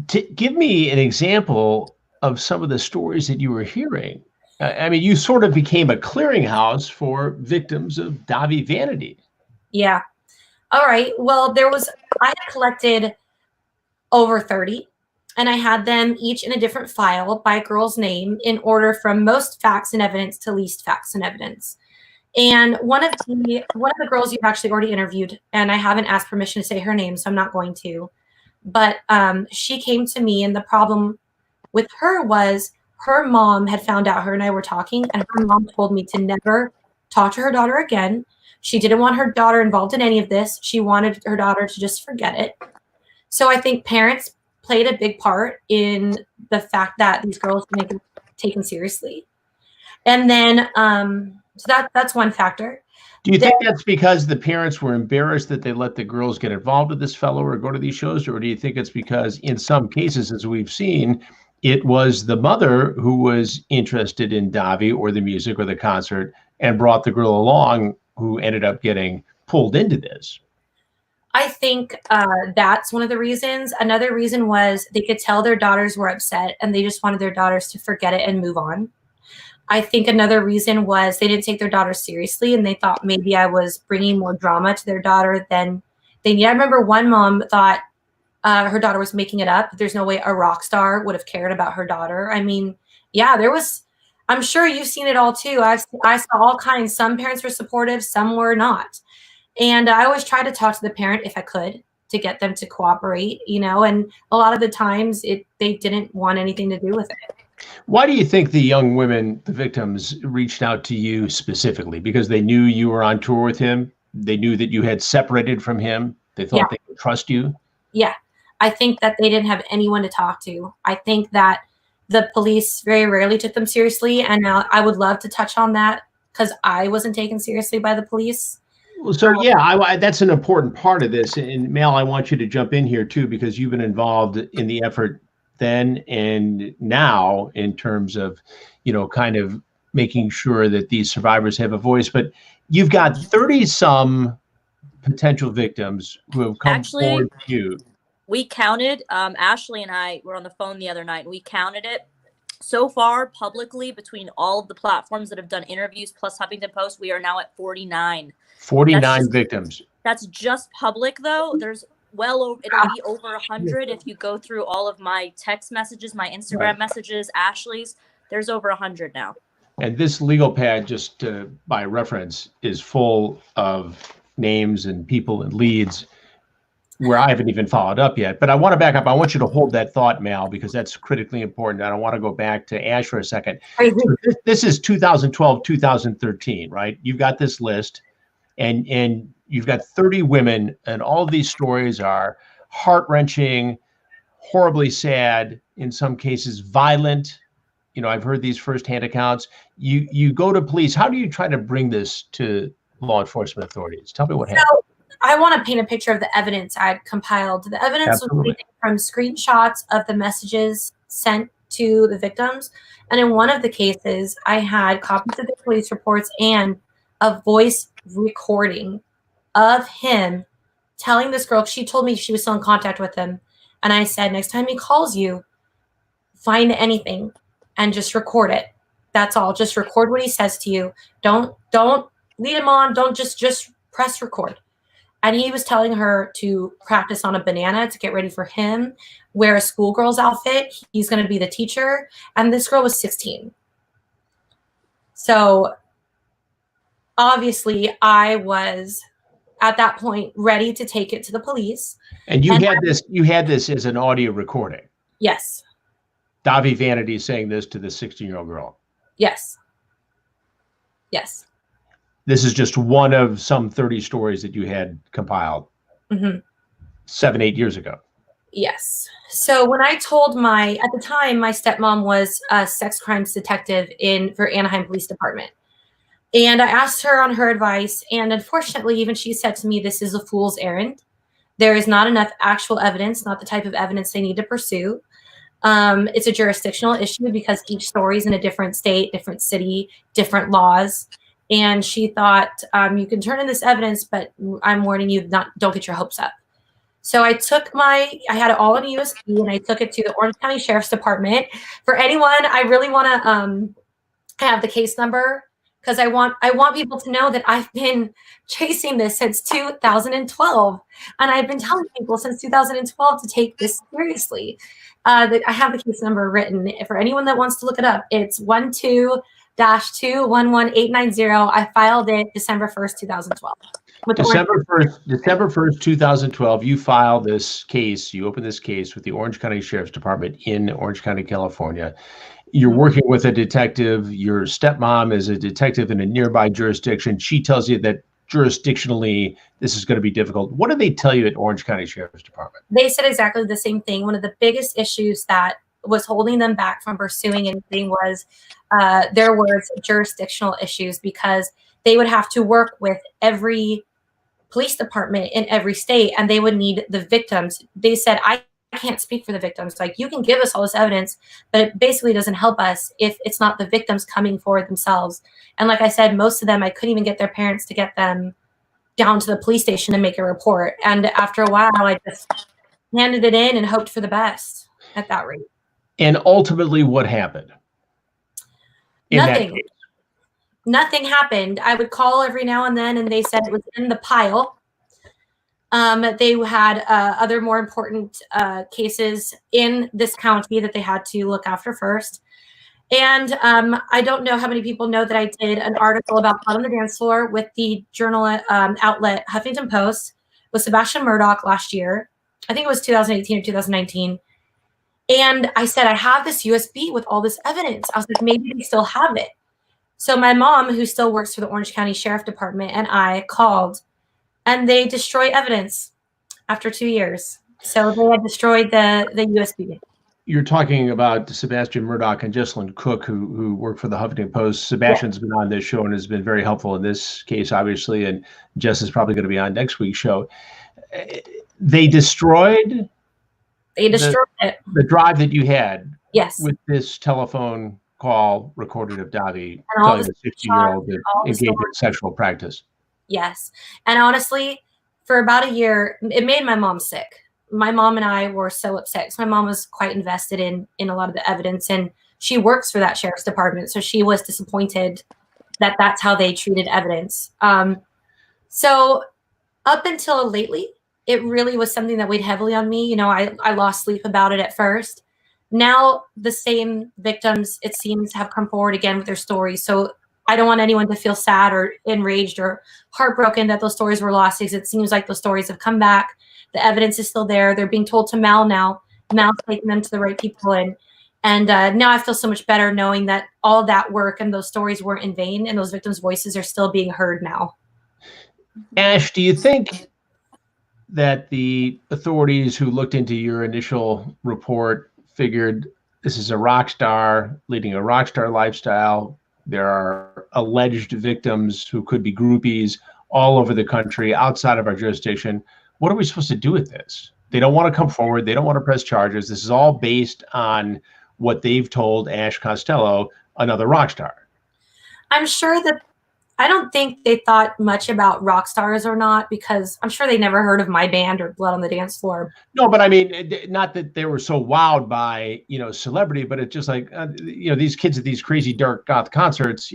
Give me an example of some of the stories that you were hearing. I mean, you sort of became a clearinghouse for victims of Dahvie Vanity. Yeah. All right. Well, I had collected over 30, and I had them each in a different file by girl's name in order from most facts and evidence to least facts and evidence. And one of the girls you've actually already interviewed, and I haven't asked permission to say her name, so I'm not going to. But she came to me, and the problem with her was her mom had found out her and I were talking, and her mom told me to never talk to her daughter again. She didn't want her daughter involved in any of this. She wanted her daughter to just forget it. So I think parents played a big part in the fact that these girls didn't get taken seriously. And then, so that's one factor. Do you think that's because the parents were embarrassed that they let the girls get involved with this fellow or go to these shows? Or do you think it's because in some cases, as we've seen, it was the mother who was interested in Dahvie or the music or the concert and brought the girl along, who ended up getting pulled into this? I think that's one of the reasons. Another reason was they could tell their daughters were upset and they just wanted their daughters to forget it and move on. I think another reason was they didn't take their daughters seriously and they thought maybe I was bringing more drama to their daughter than they need. I remember one mom thought her daughter was making it up. There's no way a rock star would have cared about her daughter. I mean, yeah, I'm sure you've seen it all too. I saw all kinds. Some parents were supportive, some were not. And I always try to talk to the parent if I could to get them to cooperate, and a lot of the times they didn't want anything to do with it. Why do you think the young women, the victims, reached out to you specifically? Because they knew you were on tour with him? They knew that you had separated from him? They thought they could trust you? Yeah. I think that they didn't have anyone to talk to. I think that the police very rarely took them seriously. And I would love to touch on that because I wasn't taken seriously by the police. Well, so that's an important part of this. And Mal, I want you to jump in here too, because you've been involved in the effort then and now in terms of, kind of making sure that these survivors have a voice. But you've got 30 some potential victims who have come forward to you. We counted, Ashley and I were on the phone the other night, and we counted it. So far, publicly, between all of the platforms that have done interviews plus Huffington Post, we are now at 49. 49 victims. That's just public, though. There's it'll be over 100 if you go through all of my text messages, my Instagram messages, Ashley's. There's over 100 now. And this legal pad, just by reference, is full of names and people and leads where I haven't even followed up yet. But I want to back up. I want you to hold that thought, Mal, because that's critically important. I don't want to go back to Ash for a second. So this is 2012, 2013, right? You've got this list, and you've got 30 women, and all of these stories are heart-wrenching, horribly sad, in some cases violent. I've heard these firsthand accounts. You go to police. How do you try to bring this to law enforcement authorities? Tell me what happened. I want to paint a picture of the evidence I had compiled. The evidence was from screenshots of the messages sent to the victims. And in one of the cases, I had copies of the police reports and a voice recording of him telling this girl, she told me she was still in contact with him. And I said, next time he calls you, find anything and just record it. That's all. Just record what he says to you. Don't lead him on. Don't just press record. And he was telling her to practice on a banana to get ready for him, wear a schoolgirl's outfit. He's going to be the teacher. And this girl was 16. So obviously I was at that point ready to take it to the police. And you had this as an audio recording. Yes. Dahvie Vanity saying this to the 16-year-old girl. Yes. Yes. This is just one of some 30 stories that you had compiled 7-8 years ago. Yes. So when I told at the time, my stepmom was a sex crimes detective for Anaheim Police Department. And I asked her on her advice. And unfortunately, even she said to me, this is a fool's errand. There is not enough actual evidence, not the type of evidence they need to pursue. It's a jurisdictional issue because each story is in a different state, different city, different laws. And she thought, you can turn in this evidence, but I'm warning you, don't get your hopes up. So I had it all in a USB and I took it to the Orange County Sheriff's Department. For anyone, I really want to have the case number because I want people to know that I've been chasing this since 2012. And I've been telling people since 2012 to take this seriously. That I have the case number written for anyone that wants to look it up. It's 12-211890. I filed it December 1st, 2012. December 1st, 2012, you filed this case. You opened this case with the Orange County Sheriff's Department in Orange County, California. You're working with a detective. Your stepmom is a detective in a nearby jurisdiction. She tells you that jurisdictionally, this is going to be difficult. What did they tell you at Orange County Sheriff's Department? They said exactly the same thing. One of the biggest issues that was holding them back from pursuing anything was their words, jurisdictional issues, because they would have to work with every police department in every state and they would need the victims. They said, I can't speak for the victims. Like, you can give us all this evidence, but it basically doesn't help us if it's not the victims coming forward themselves. And like I said, most of them, I couldn't even get their parents to get them down to the police station to make a report. And after a while, I just handed it in and hoped for the best at that rate. And ultimately, what happened? Nothing. Nothing happened. I would call every now and then, and they said it was in the pile. They had other more important cases in this county that they had to look after first. And I don't know how many people know that I did an article about Blood on the Dance Floor with the journal outlet Huffington Post with Sebastian Murdoch last year. I think it was 2018 or 2019. And I said, I have this USB with all this evidence. I was like, maybe they still have it. So my mom, who still works for the Orange County Sheriff Department, and I called, and they destroy evidence after 2 years. So they had destroyed the USB. You're talking about Sebastian Murdoch and Jesselyn Cook, who work for the Huffington Post. Sebastian's been on this show and has been very helpful in this case, obviously, and Jess is probably going to be on next week's show. They destroyed it. The drive that you had. Yes. With this telephone call recorded of Dahvie telling the 60-year-old to engage in sexual practice. Yes. And honestly, for about a year, it made my mom sick. My mom and I were so upset. So my mom was quite invested in a lot of the evidence, and she works for that sheriff's department. So she was disappointed that that's how they treated evidence. So up until lately, it really was something that weighed heavily on me. You know, I lost sleep about it at first. Now the same victims, it seems, have come forward again with their stories. So I don't want anyone to feel sad or enraged or heartbroken that those stories were lost, because it seems like those stories have come back. The evidence is still there. They're being told to Mal now. Mal's taking them to the right people. And now I feel so much better knowing that all that work and those stories weren't in vain, and those victims' voices are still being heard now. Ash, do you think that the authorities who looked into your initial report figured this is a rock star leading a rock star lifestyle? There are alleged victims who could be groupies all over the country outside of our jurisdiction. What are we supposed to do with this? They don't want to come forward. They don't want to press charges. This is all based on what they've told Ash Costello, another rock star. I'm sure that I don't think they thought much about rock stars or not, because I'm sure they never heard of my band or Blood on the Dance Floor. No, but I mean, not that they were so wowed by, celebrity, but it's just like, these kids at these crazy dark goth concerts,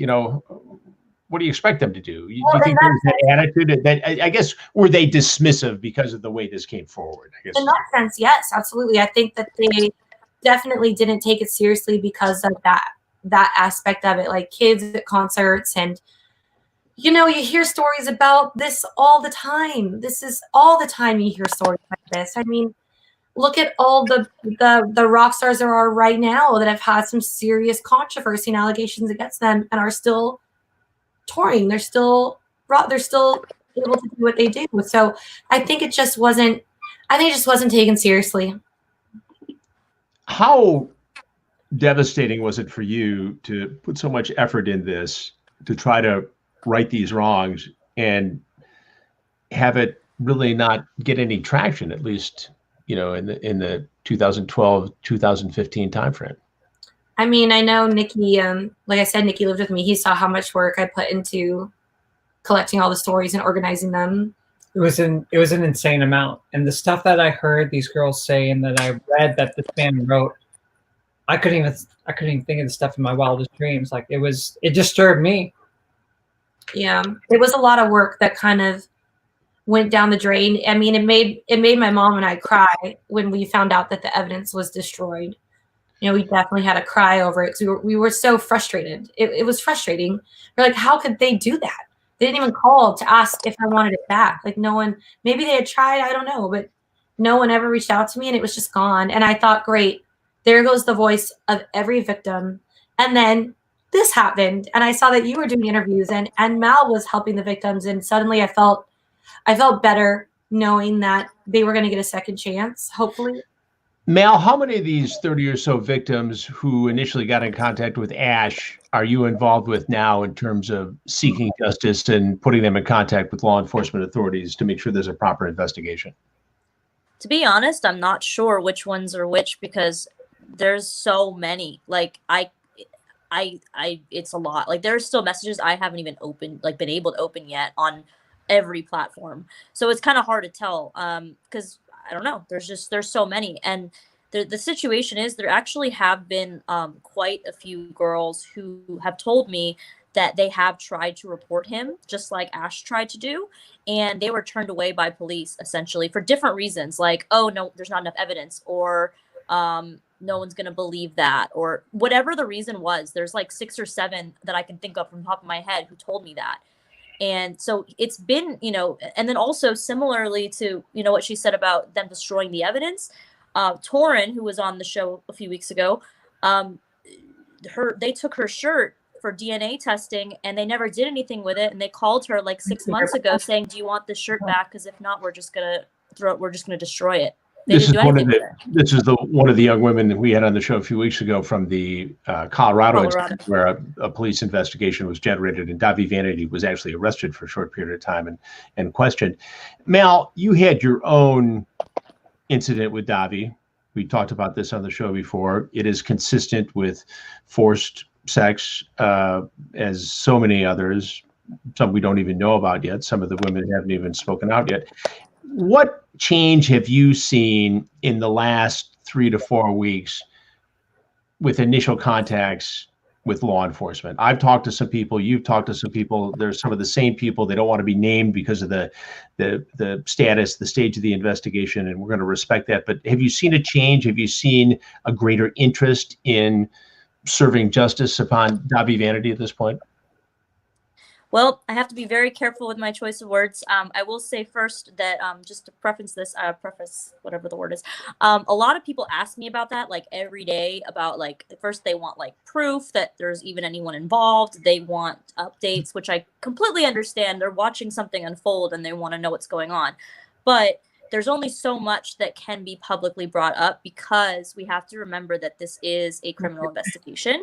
what do you expect them to do? Do you think there's that attitude that I guess, were they dismissive because of the way this came forward? I guess in that sense, yes, absolutely. I think that they definitely didn't take it seriously because of that aspect of it, like kids at concerts. And you hear stories about this all the time. This is all the time you hear stories like this. I mean, look at all the rock stars there are right now that have had some serious controversy and allegations against them and are still touring. They're still able to do what they do. So I think it just wasn't taken seriously. How devastating was it for you to put so much effort in this to try to right these wrongs and have it really not get any traction, at least, in the 2012, 2015 timeframe? I mean, I know Nikki, like I said, Nikki lived with me. He saw how much work I put into collecting all the stories and organizing them. It was an insane amount. And the stuff that I heard these girls say and that I read that this man wrote, I couldn't even think of the stuff in my wildest dreams. Like it disturbed me. Yeah. It was a lot of work that kind of went down the drain. I mean, it made my mom and I cry when we found out that the evidence was destroyed. We definitely had a cry over it because we were so frustrated. It was frustrating. We're like, how could they do that? They didn't even call to ask if I wanted it back. Like no one, maybe they had tried, I don't know, but no one ever reached out to me and it was just gone. And I thought, great, there goes the voice of every victim. And then this happened. And I saw that you were doing interviews and Mal was helping the victims. And suddenly I felt better knowing that they were going to get a second chance, hopefully. Mal, how many of these 30 or so victims who initially got in contact with Ash are you involved with now in terms of seeking justice and putting them in contact with law enforcement authorities to make sure there's a proper investigation? To be honest, I'm not sure which ones are which because there's so many. Like it's a lot. Like there's still messages I haven't even been able to open yet on every platform. So it's kind of hard to tell because I don't know. There's so many. And the situation is there actually have been quite a few girls who have told me that they have tried to report him, just like Ash tried to do. And they were turned away by police essentially for different reasons. Like, oh, no, there's not enough evidence, or no one's going to believe that, or whatever the reason was. There's like 6 or 7 that I can think of from the top of my head who told me that. And so it's been, and then also similarly to, what she said about them destroying the evidence, Torin, who was on the show a few weeks ago, they took her shirt for DNA testing and they never did anything with it. And they called her like 6 months ago saying, do you want this shirt back? Because if not, we're just going to destroy it. This is one of the young women that we had on the show a few weeks ago from the Colorado incident, where a police investigation was generated, and Dahvie Vanity was actually arrested for a short period of time and questioned. Mal, you had your own incident with Dahvie. We talked about this on the show before. It is consistent with forced sex, as so many others. Some we don't even know about yet. Some of the women haven't even spoken out yet. What change have you seen in the last 3 to 4 weeks with initial contacts with law enforcement? I've talked to some people, you've talked to some people. There's some of the same people. They don't want to be named because of the status, the stage of the investigation, and we're going to respect that. But have you seen a change? Have you seen a greater interest in serving justice upon Dahvie Vanity at this point? Well, I have to be very careful with my choice of words. I will say first that just to preface whatever the word is, a lot of people ask me about that like every day about like first they want like proof that there's even anyone involved. They want updates, which I completely understand. They're watching something unfold and they want to know what's going on. But there's only so much that can be publicly brought up because we have to remember that this is a criminal investigation.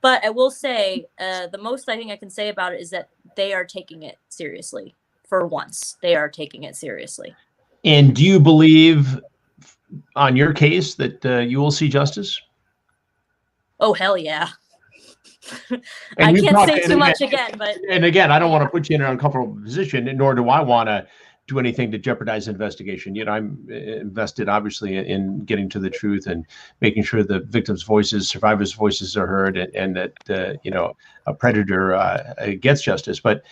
But I will say the most I think I can say about it is that they are taking it seriously. For once, they are taking it seriously. And do you believe on your case that you will see justice? Oh, hell yeah. I can't say too much again, but... And again, I don't want to put you in an uncomfortable position, nor do I want to do anything to jeopardize the investigation. I'm invested, obviously, in getting to the truth and making sure the victims' voices, survivors' voices are heard, and that a predator gets justice. But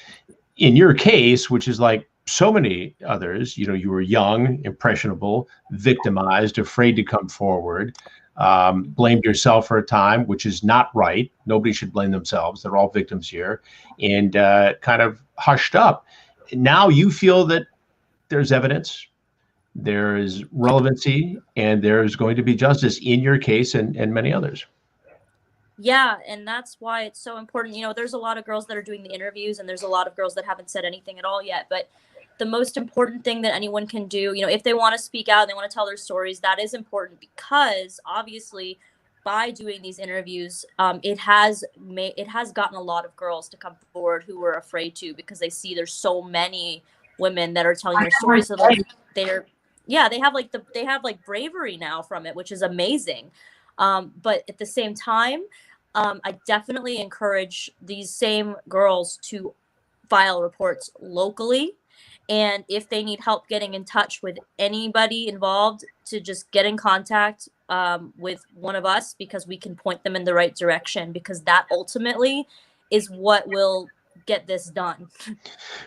in your case, which is like so many others, you were young, impressionable, victimized, afraid to come forward, blamed yourself for a time, which is not right. Nobody should blame themselves. They're all victims here, and kind of hushed up. Now you feel that there's evidence, there is relevancy, and there's going to be justice in your case and many others. Yeah, and that's why it's so important. There's a lot of girls that are doing the interviews, and there's a lot of girls that haven't said anything at all yet. But the most important thing that anyone can do, you know, if they want to speak out and they want to tell their stories, that is important, because obviously by doing these interviews, it has gotten a lot of girls to come forward who were afraid to, because they see there's so many women that are telling their stories. So they're they have like bravery now from it, which is amazing. But at the same time, I definitely encourage these same girls to file reports locally. And if they need help getting in touch with anybody involved, to just get in contact with one of us, because we can point them in the right direction, because that ultimately is what will get this done.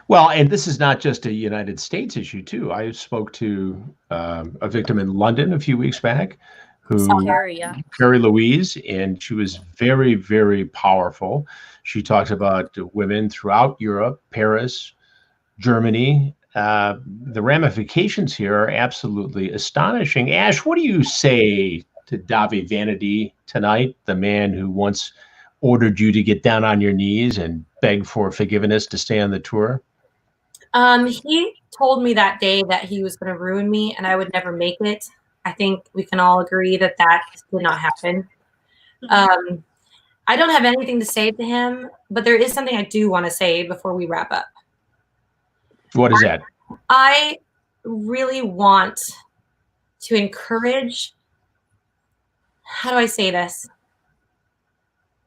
Well, and this is not just a United States issue, too. I spoke to a victim in London a few weeks back, Carrie Louise, and she was very, very powerful. She talks about women throughout Europe, Paris, Germany. The ramifications here are absolutely astonishing. Ash, what do you say to Dahvie Vanity tonight, the man who once ordered you to get down on your knees and beg for forgiveness to stay on the tour? He told me that day that he was going to ruin me and I would never make it. I think we can all agree that did not happen. I don't have anything to say to him, but there is something I do want to say before we wrap up. What is that? I really want to encourage, how do I say this?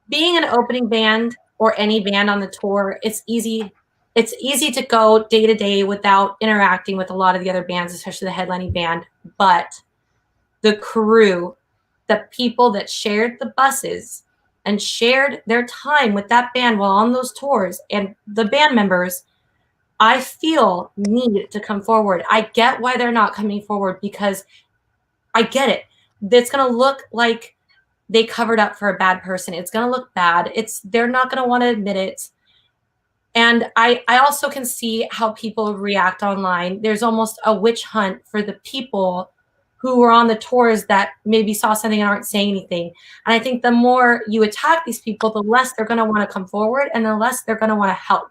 Being an opening band or any band on the tour, it's easy to go day to day without interacting with a lot of the other bands, especially the headlining band. But the crew, the people that shared the buses and shared their time with that band while on those tours, and the band members, I feel need to come forward. I get why they're not coming forward, because I get it. It's going to look like they covered up for a bad person. It's going to look bad. They're not going to want to admit it. And I also can see how people react online. There's almost a witch hunt for the people who were on the tours that maybe saw something and aren't saying anything. And I think the more you attack these people, the less they're going to want to come forward and the less they're going to want to help.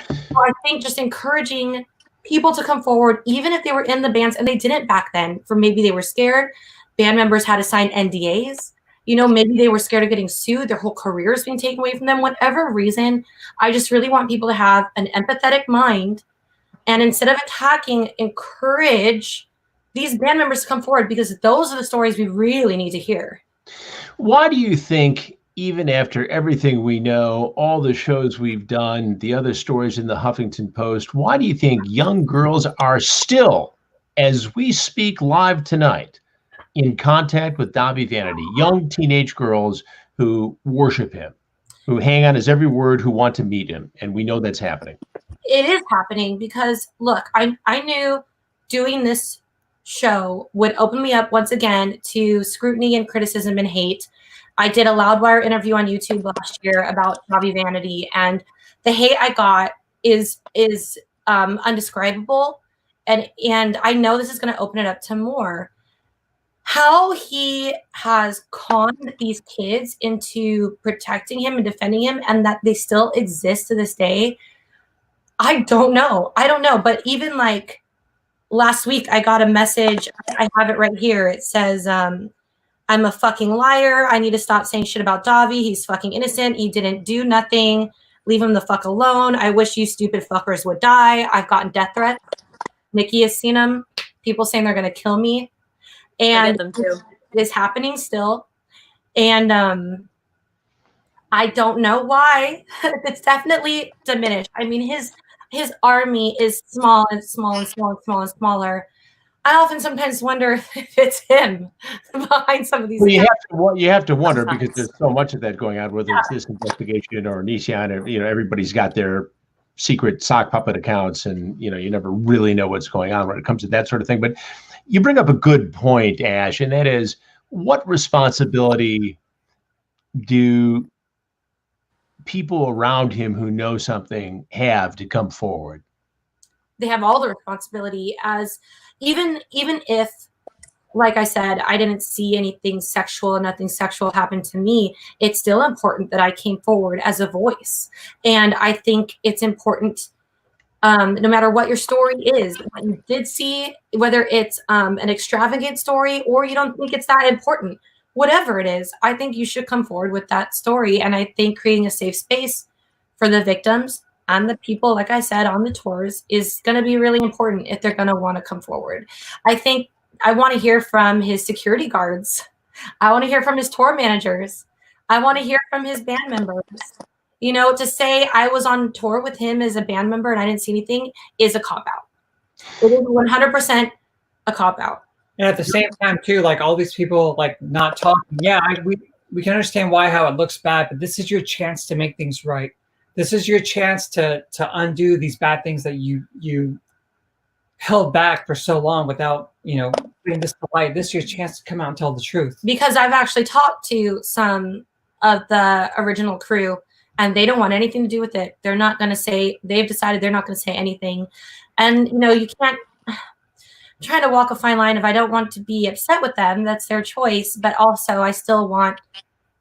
So I think just encouraging people to come forward, even if they were in the bands and they didn't back then, for maybe they were scared. Band members had to sign NDAs. You know, maybe they were scared of getting sued. Their whole career is being taken away from them. Whatever reason, I just really want people to have an empathetic mind. And instead of attacking, encourage these band members to come forward, because those are the stories we really need to hear. Why do you think, even after everything we know, all the shows we've done, the other stories in the Huffington Post, why do you think young girls are still, as we speak live tonight, in contact with Dahvie Vanity? Young teenage girls who worship him, who hang on his every word, who want to meet him. And we know that's happening. It is happening because, look, I knew doing this show would open me up once again to scrutiny and criticism and hate. I did a Loudwire interview on YouTube last year about Dahvie Vanity, and the hate I got is undescribable. And I know this is going to open it up to more. How he has conned these kids into protecting him and defending him, and that they still exist to this day, I don't know. But even like last week, I got a message. I have it right here. It says, I'm a fucking liar. I need to stop saying shit about Dahvie. He's fucking innocent. He didn't do nothing. Leave him the fuck alone. I wish you stupid fuckers would die. I've gotten death threats. Nikki has seen them. People saying they're going to kill me. And them too. It is happening still. And I don't know why. It's definitely diminished. I mean, his army is small and small and small and small and smaller. I often sometimes wonder if it's him behind some of these. Well, you have to wonder, because there's so much of that going on, whether it's this investigation or Nissan, or everybody's got their secret sock puppet accounts, and you never really know what's going on when it comes to that sort of thing. But you bring up a good point, Ash, and that is, what responsibility do people around him who know something have to come forward? They have all the responsibility, as even if, like I said, I didn't see anything sexual, nothing sexual happened to me, it's still important that I came forward as a voice. And I think it's important No matter what your story is, what you did see, whether it's an extravagant story or you don't think it's that important, whatever it is, I think you should come forward with that story. And I think creating a safe space for the victims and the people, like I said, on the tours is going to be really important if they're going to want to come forward. I think I want to hear from his security guards. I want to hear from his tour managers. I want to hear from his band members. You know, to say I was on tour with him as a band member and I didn't see anything is a cop-out. It is 100% a cop-out. And at the same time, too, like all these people like not talking. Yeah, we can understand how it looks bad, but this is your chance to make things right. This is your chance to undo these bad things that you held back for so long without, bringing this to light. This is your chance to come out and tell the truth. Because I've actually talked to some of the original crew, and they don't want anything to do with it. They're not going to say, they've decided they're not going to say anything. And, you can't, I'm trying to walk a fine line. If I don't want to be upset with them, that's their choice. But also I still want,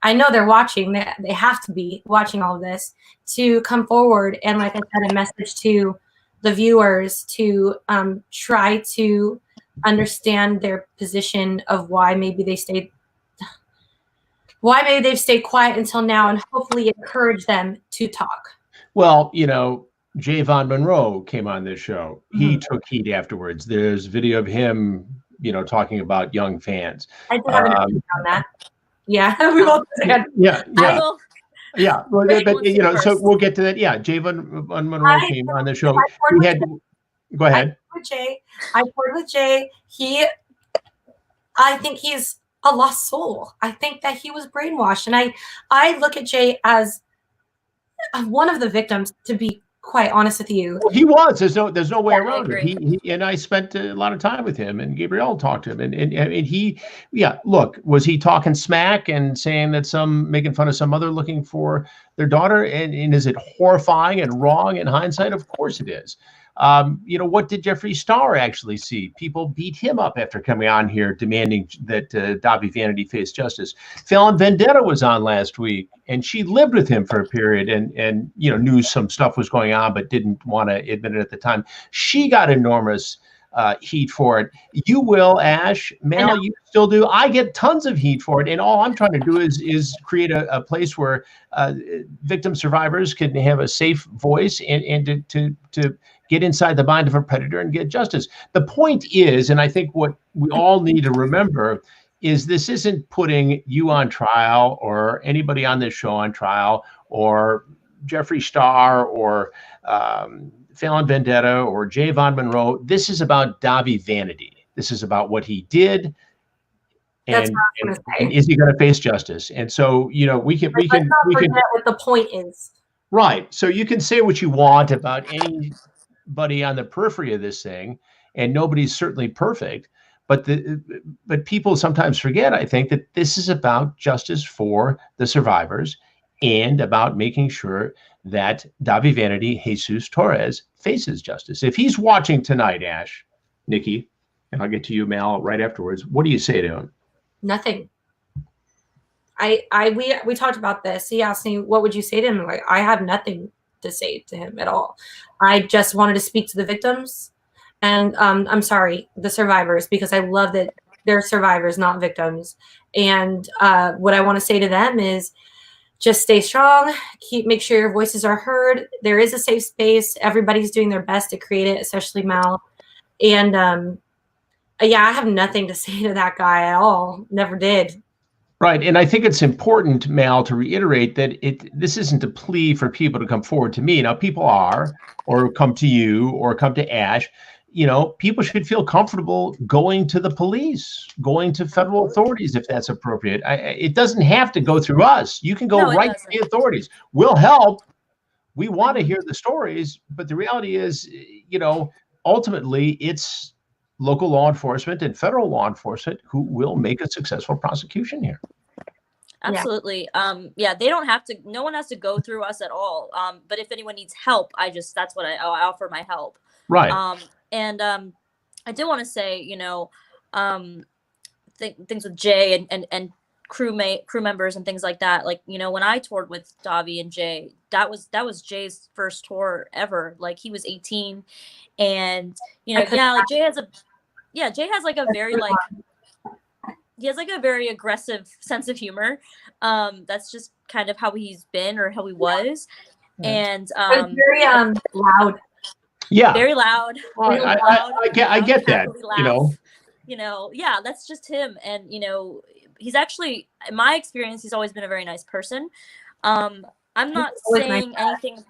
I know they're watching, they have to be watching all of this, to come forward. And like I said, a message to the viewers to try to understand their position of why maybe they've stayed quiet until now, and hopefully encourage them to talk. Well, Jay Von Monroe came on this show. He took heat afterwards. There's video of him, talking about young fans. I did have an opinion on that. Yeah, we both said. Yeah. Well, but, so we'll get to that. Yeah, Jay Von Monroe came on the show. Go ahead. I toured with Jay. I think he's a lost soul. I think that he was brainwashed, and I look at Jay as one of the victims, to be quite honest with you. Well, he was. There's no way around it. He and I spent a lot of time with him, and Gabrielle talked to him, and he, look, was he talking smack and saying that making fun of some mother looking for their daughter, and is it horrifying and wrong in hindsight? Of course it is. What did Jeffree Star actually see? People beat him up after coming on here demanding that Dahvie Vanity face justice. Fallon Vendetta was on last week, and she lived with him for a period and knew some stuff was going on, but didn't want to admit it at the time. She got enormous heat for it. You will, Ash, Mal, you still do. I get tons of heat for it, and all I'm trying to do is create a place where victim survivors can have a safe voice and to get inside the mind of a predator and get justice. The point is, and I think what we all need to remember, is this isn't putting you on trial or anybody on this show on trial or Jeffree Star or Fallon Vendetta or Jay Von Monroe. This is about Dahvie Vanity. This is about what he did. And is he going to face justice? And so, we can forget what the point is. Right. So you can say what you want about anybody on the periphery of this thing, and nobody's certainly perfect, but people sometimes forget, I think, that this is about justice for the survivors and about making sure that Dahvie Vanity Jesus Torres faces justice. If he's watching tonight, Ash, Nikki, and I'll get to you, Mal, right afterwards, what do you say to him? Nothing. We talked about this. He asked me, what would you say to him? Like, I have nothing to say to him at all. I just wanted to speak to the victims, and I'm sorry, the survivors, because I love that they're survivors, not victims. And what I want to say to them is just stay strong, make sure your voices are heard. There is a safe space. Everybody's doing their best to create it, especially Mal. And I have nothing to say to that guy at all. Never did. Right. And I think it's important, Mal, to reiterate that this isn't a plea for people to come forward to me. Now, people are, or come to you, or come to Ash. People should feel comfortable going to the police, going to federal authorities if that's appropriate. It doesn't have to go through us. You can go right to the authorities. We'll help. We want to hear the stories. But the reality is, ultimately, it's local law enforcement and federal law enforcement who will make a successful prosecution here. Absolutely. They don't have to, no one has to go through us at all. But if anyone needs help, that's what I offer my help. Right. I do want to say, things with Jay and crew members and things like that. Like, you know, when I toured with Dahvie and Jay, that was Jay's first tour ever. Like, he was 18, and you know, yeah, like Jay has like a very like he has like a very aggressive sense of humor. That's just kind of how he's been, or how he was. And very loud. Yeah, very loud. Well, I get that. You know, yeah, that's just him. And you know, he's actually, in my experience, he's always been a very nice person. I'm not saying anything.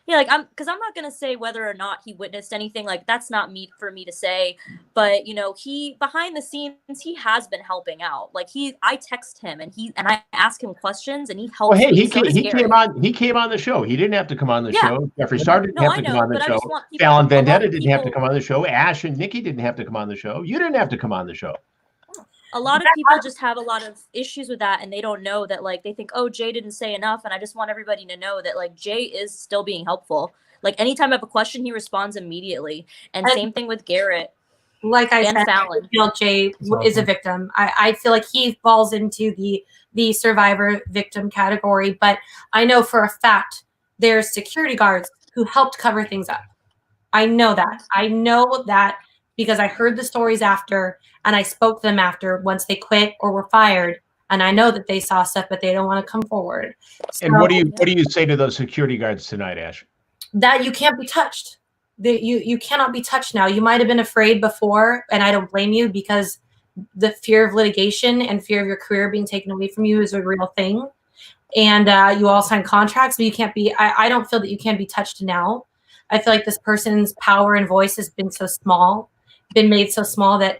Yeah, like because I'm not gonna say whether or not he witnessed anything. Like, that's not for me to say. But you know, he behind the scenes, he has been helping out. Like, I text him and I ask him questions and he helps. Well, hey, me. he came on the show. He didn't have to come on the show. Jeffree Star didn't have to come on the show. Fallon Vendetta didn't have to come on the show. Ash and Nikki didn't have to come on the show. You didn't have to come on the show. A lot of people just have a lot of issues with that, and they don't know that, like, they think, oh, Jay didn't say enough. And I just want everybody to know that, like, Jay is still being helpful. Like, anytime I have a question, he responds immediately. And same thing with Garrett. Like I said, Fallon. I feel Jay is a victim. I feel like he falls into the survivor victim category. But I know for a fact there's security guards who helped cover things up. I know that. I know that because I heard the stories after, and I spoke to them after once they quit or were fired. And I know that they saw stuff, but they don't want to come forward. So, and what do you say to those security guards tonight, Ash? That you can't be touched. That you cannot be touched now. You might have been afraid before, and I don't blame you, because the fear of litigation and fear of your career being taken away from you is a real thing. And you all sign contracts, but you can't be. I don't feel that you can be touched now. I feel like this person's power and voice has been made so small that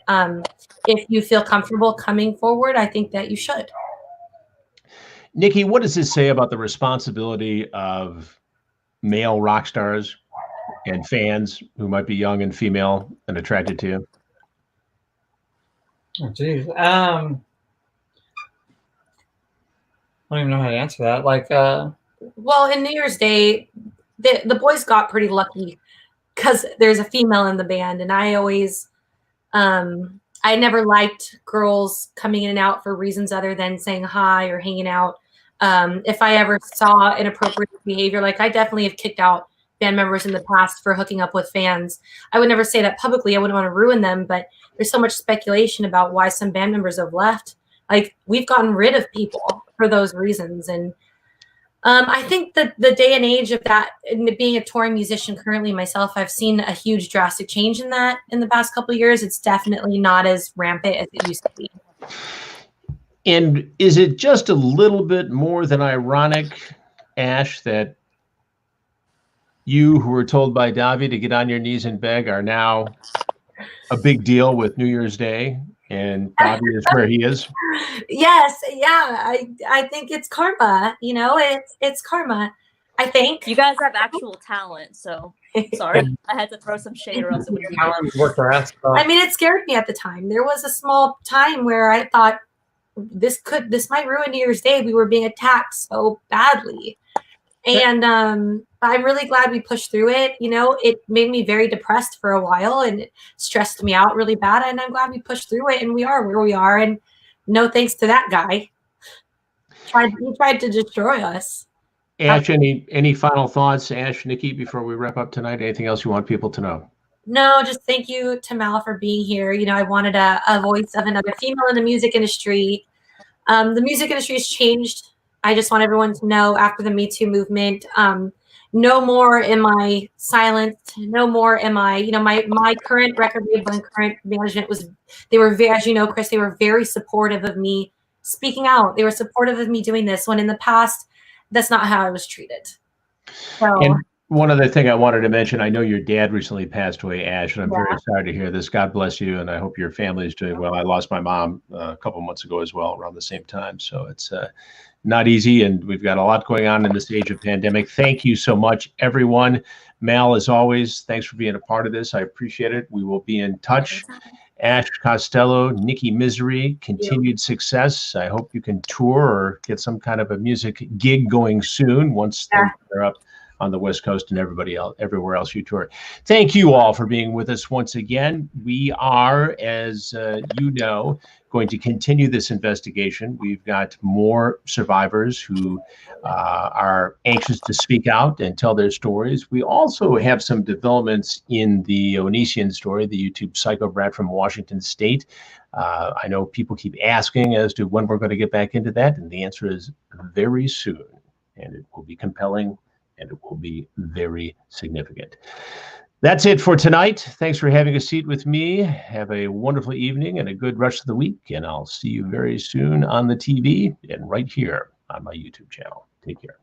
if you feel comfortable coming forward, I think that you should. Nikki, what does this say about the responsibility of male rock stars and fans who might be young and female and attracted to you? Oh, geez. I don't even know how to answer that. Like, well, in New Year's Day, the boys got pretty lucky because there's a female in the band, and I always, I never liked girls coming in and out for reasons other than saying hi or hanging out. If I ever saw inappropriate behavior, like I definitely have kicked out band members in the past for hooking up with fans. I would never say that publicly. I wouldn't want to ruin them, but there's so much speculation about why some band members have left. Like, we've gotten rid of people for those reasons. And I think that the day and age of that, and being a touring musician currently myself, I've seen a huge drastic change in that in the past couple of years. It's definitely not as rampant as it used to be. And is it just a little bit more than ironic, Ash, that you, who were told by Dahvie to get on your knees and beg, are now a big deal with New Year's Day, and Dahvie is where he is? Yes, yeah. I think it's karma. You know, it's karma. I think you guys have actual talent, so sorry, I had to throw some shade, or else it wouldn't be. I mean, it scared me at the time. There was a small time where I thought this might ruin New Year's Day. We were being attacked so badly. And I'm really glad we pushed through it. You know, it made me very depressed for a while, and it stressed me out really bad. And I'm glad we pushed through it, and we are where we are. And no thanks to that guy. He tried to destroy us. Ash, any final thoughts, Ash, Nikki, before we wrap up tonight? Anything else you want people to know? No, just thank you to Mal for being here. You know, I wanted a voice of another female in the music industry. The music industry has changed. I just want everyone to know, after the Me Too movement, no more am I silenced. No more am I, you know, my current record label and current management they were very, as you know, Chris, they were very supportive of me speaking out. They were supportive of me doing this, when in the past, that's not how I was treated. So, and one other thing I wanted to mention, I know your dad recently passed away, Ash, and I'm very sorry to hear this. God bless you, and I hope your family is doing well. I lost my mom a couple months ago as well, around the same time. So it's not easy, and we've got a lot going on in this age of pandemic. Thank you so much, everyone. Mal, as always, thanks for being a part of this. I appreciate it. We will be in touch. Ash Costello, Nikki Misery, continued success. I hope you can tour or get some kind of a music gig going soon once they're up on the West Coast and everywhere else you tour. Thank you all for being with us once again. We are, as you know, going to continue this investigation. We've got more survivors who are anxious to speak out and tell their stories. We also have some developments in the Onision story, the YouTube psycho brat from Washington State. I know people keep asking as to when we're going to get back into that, and the answer is very soon. And it will be compelling, and it will be very significant. That's it for tonight. Thanks for having a seat with me. Have a wonderful evening and a good rest of the week. And I'll see you very soon on the TV and right here on my YouTube channel. Take care.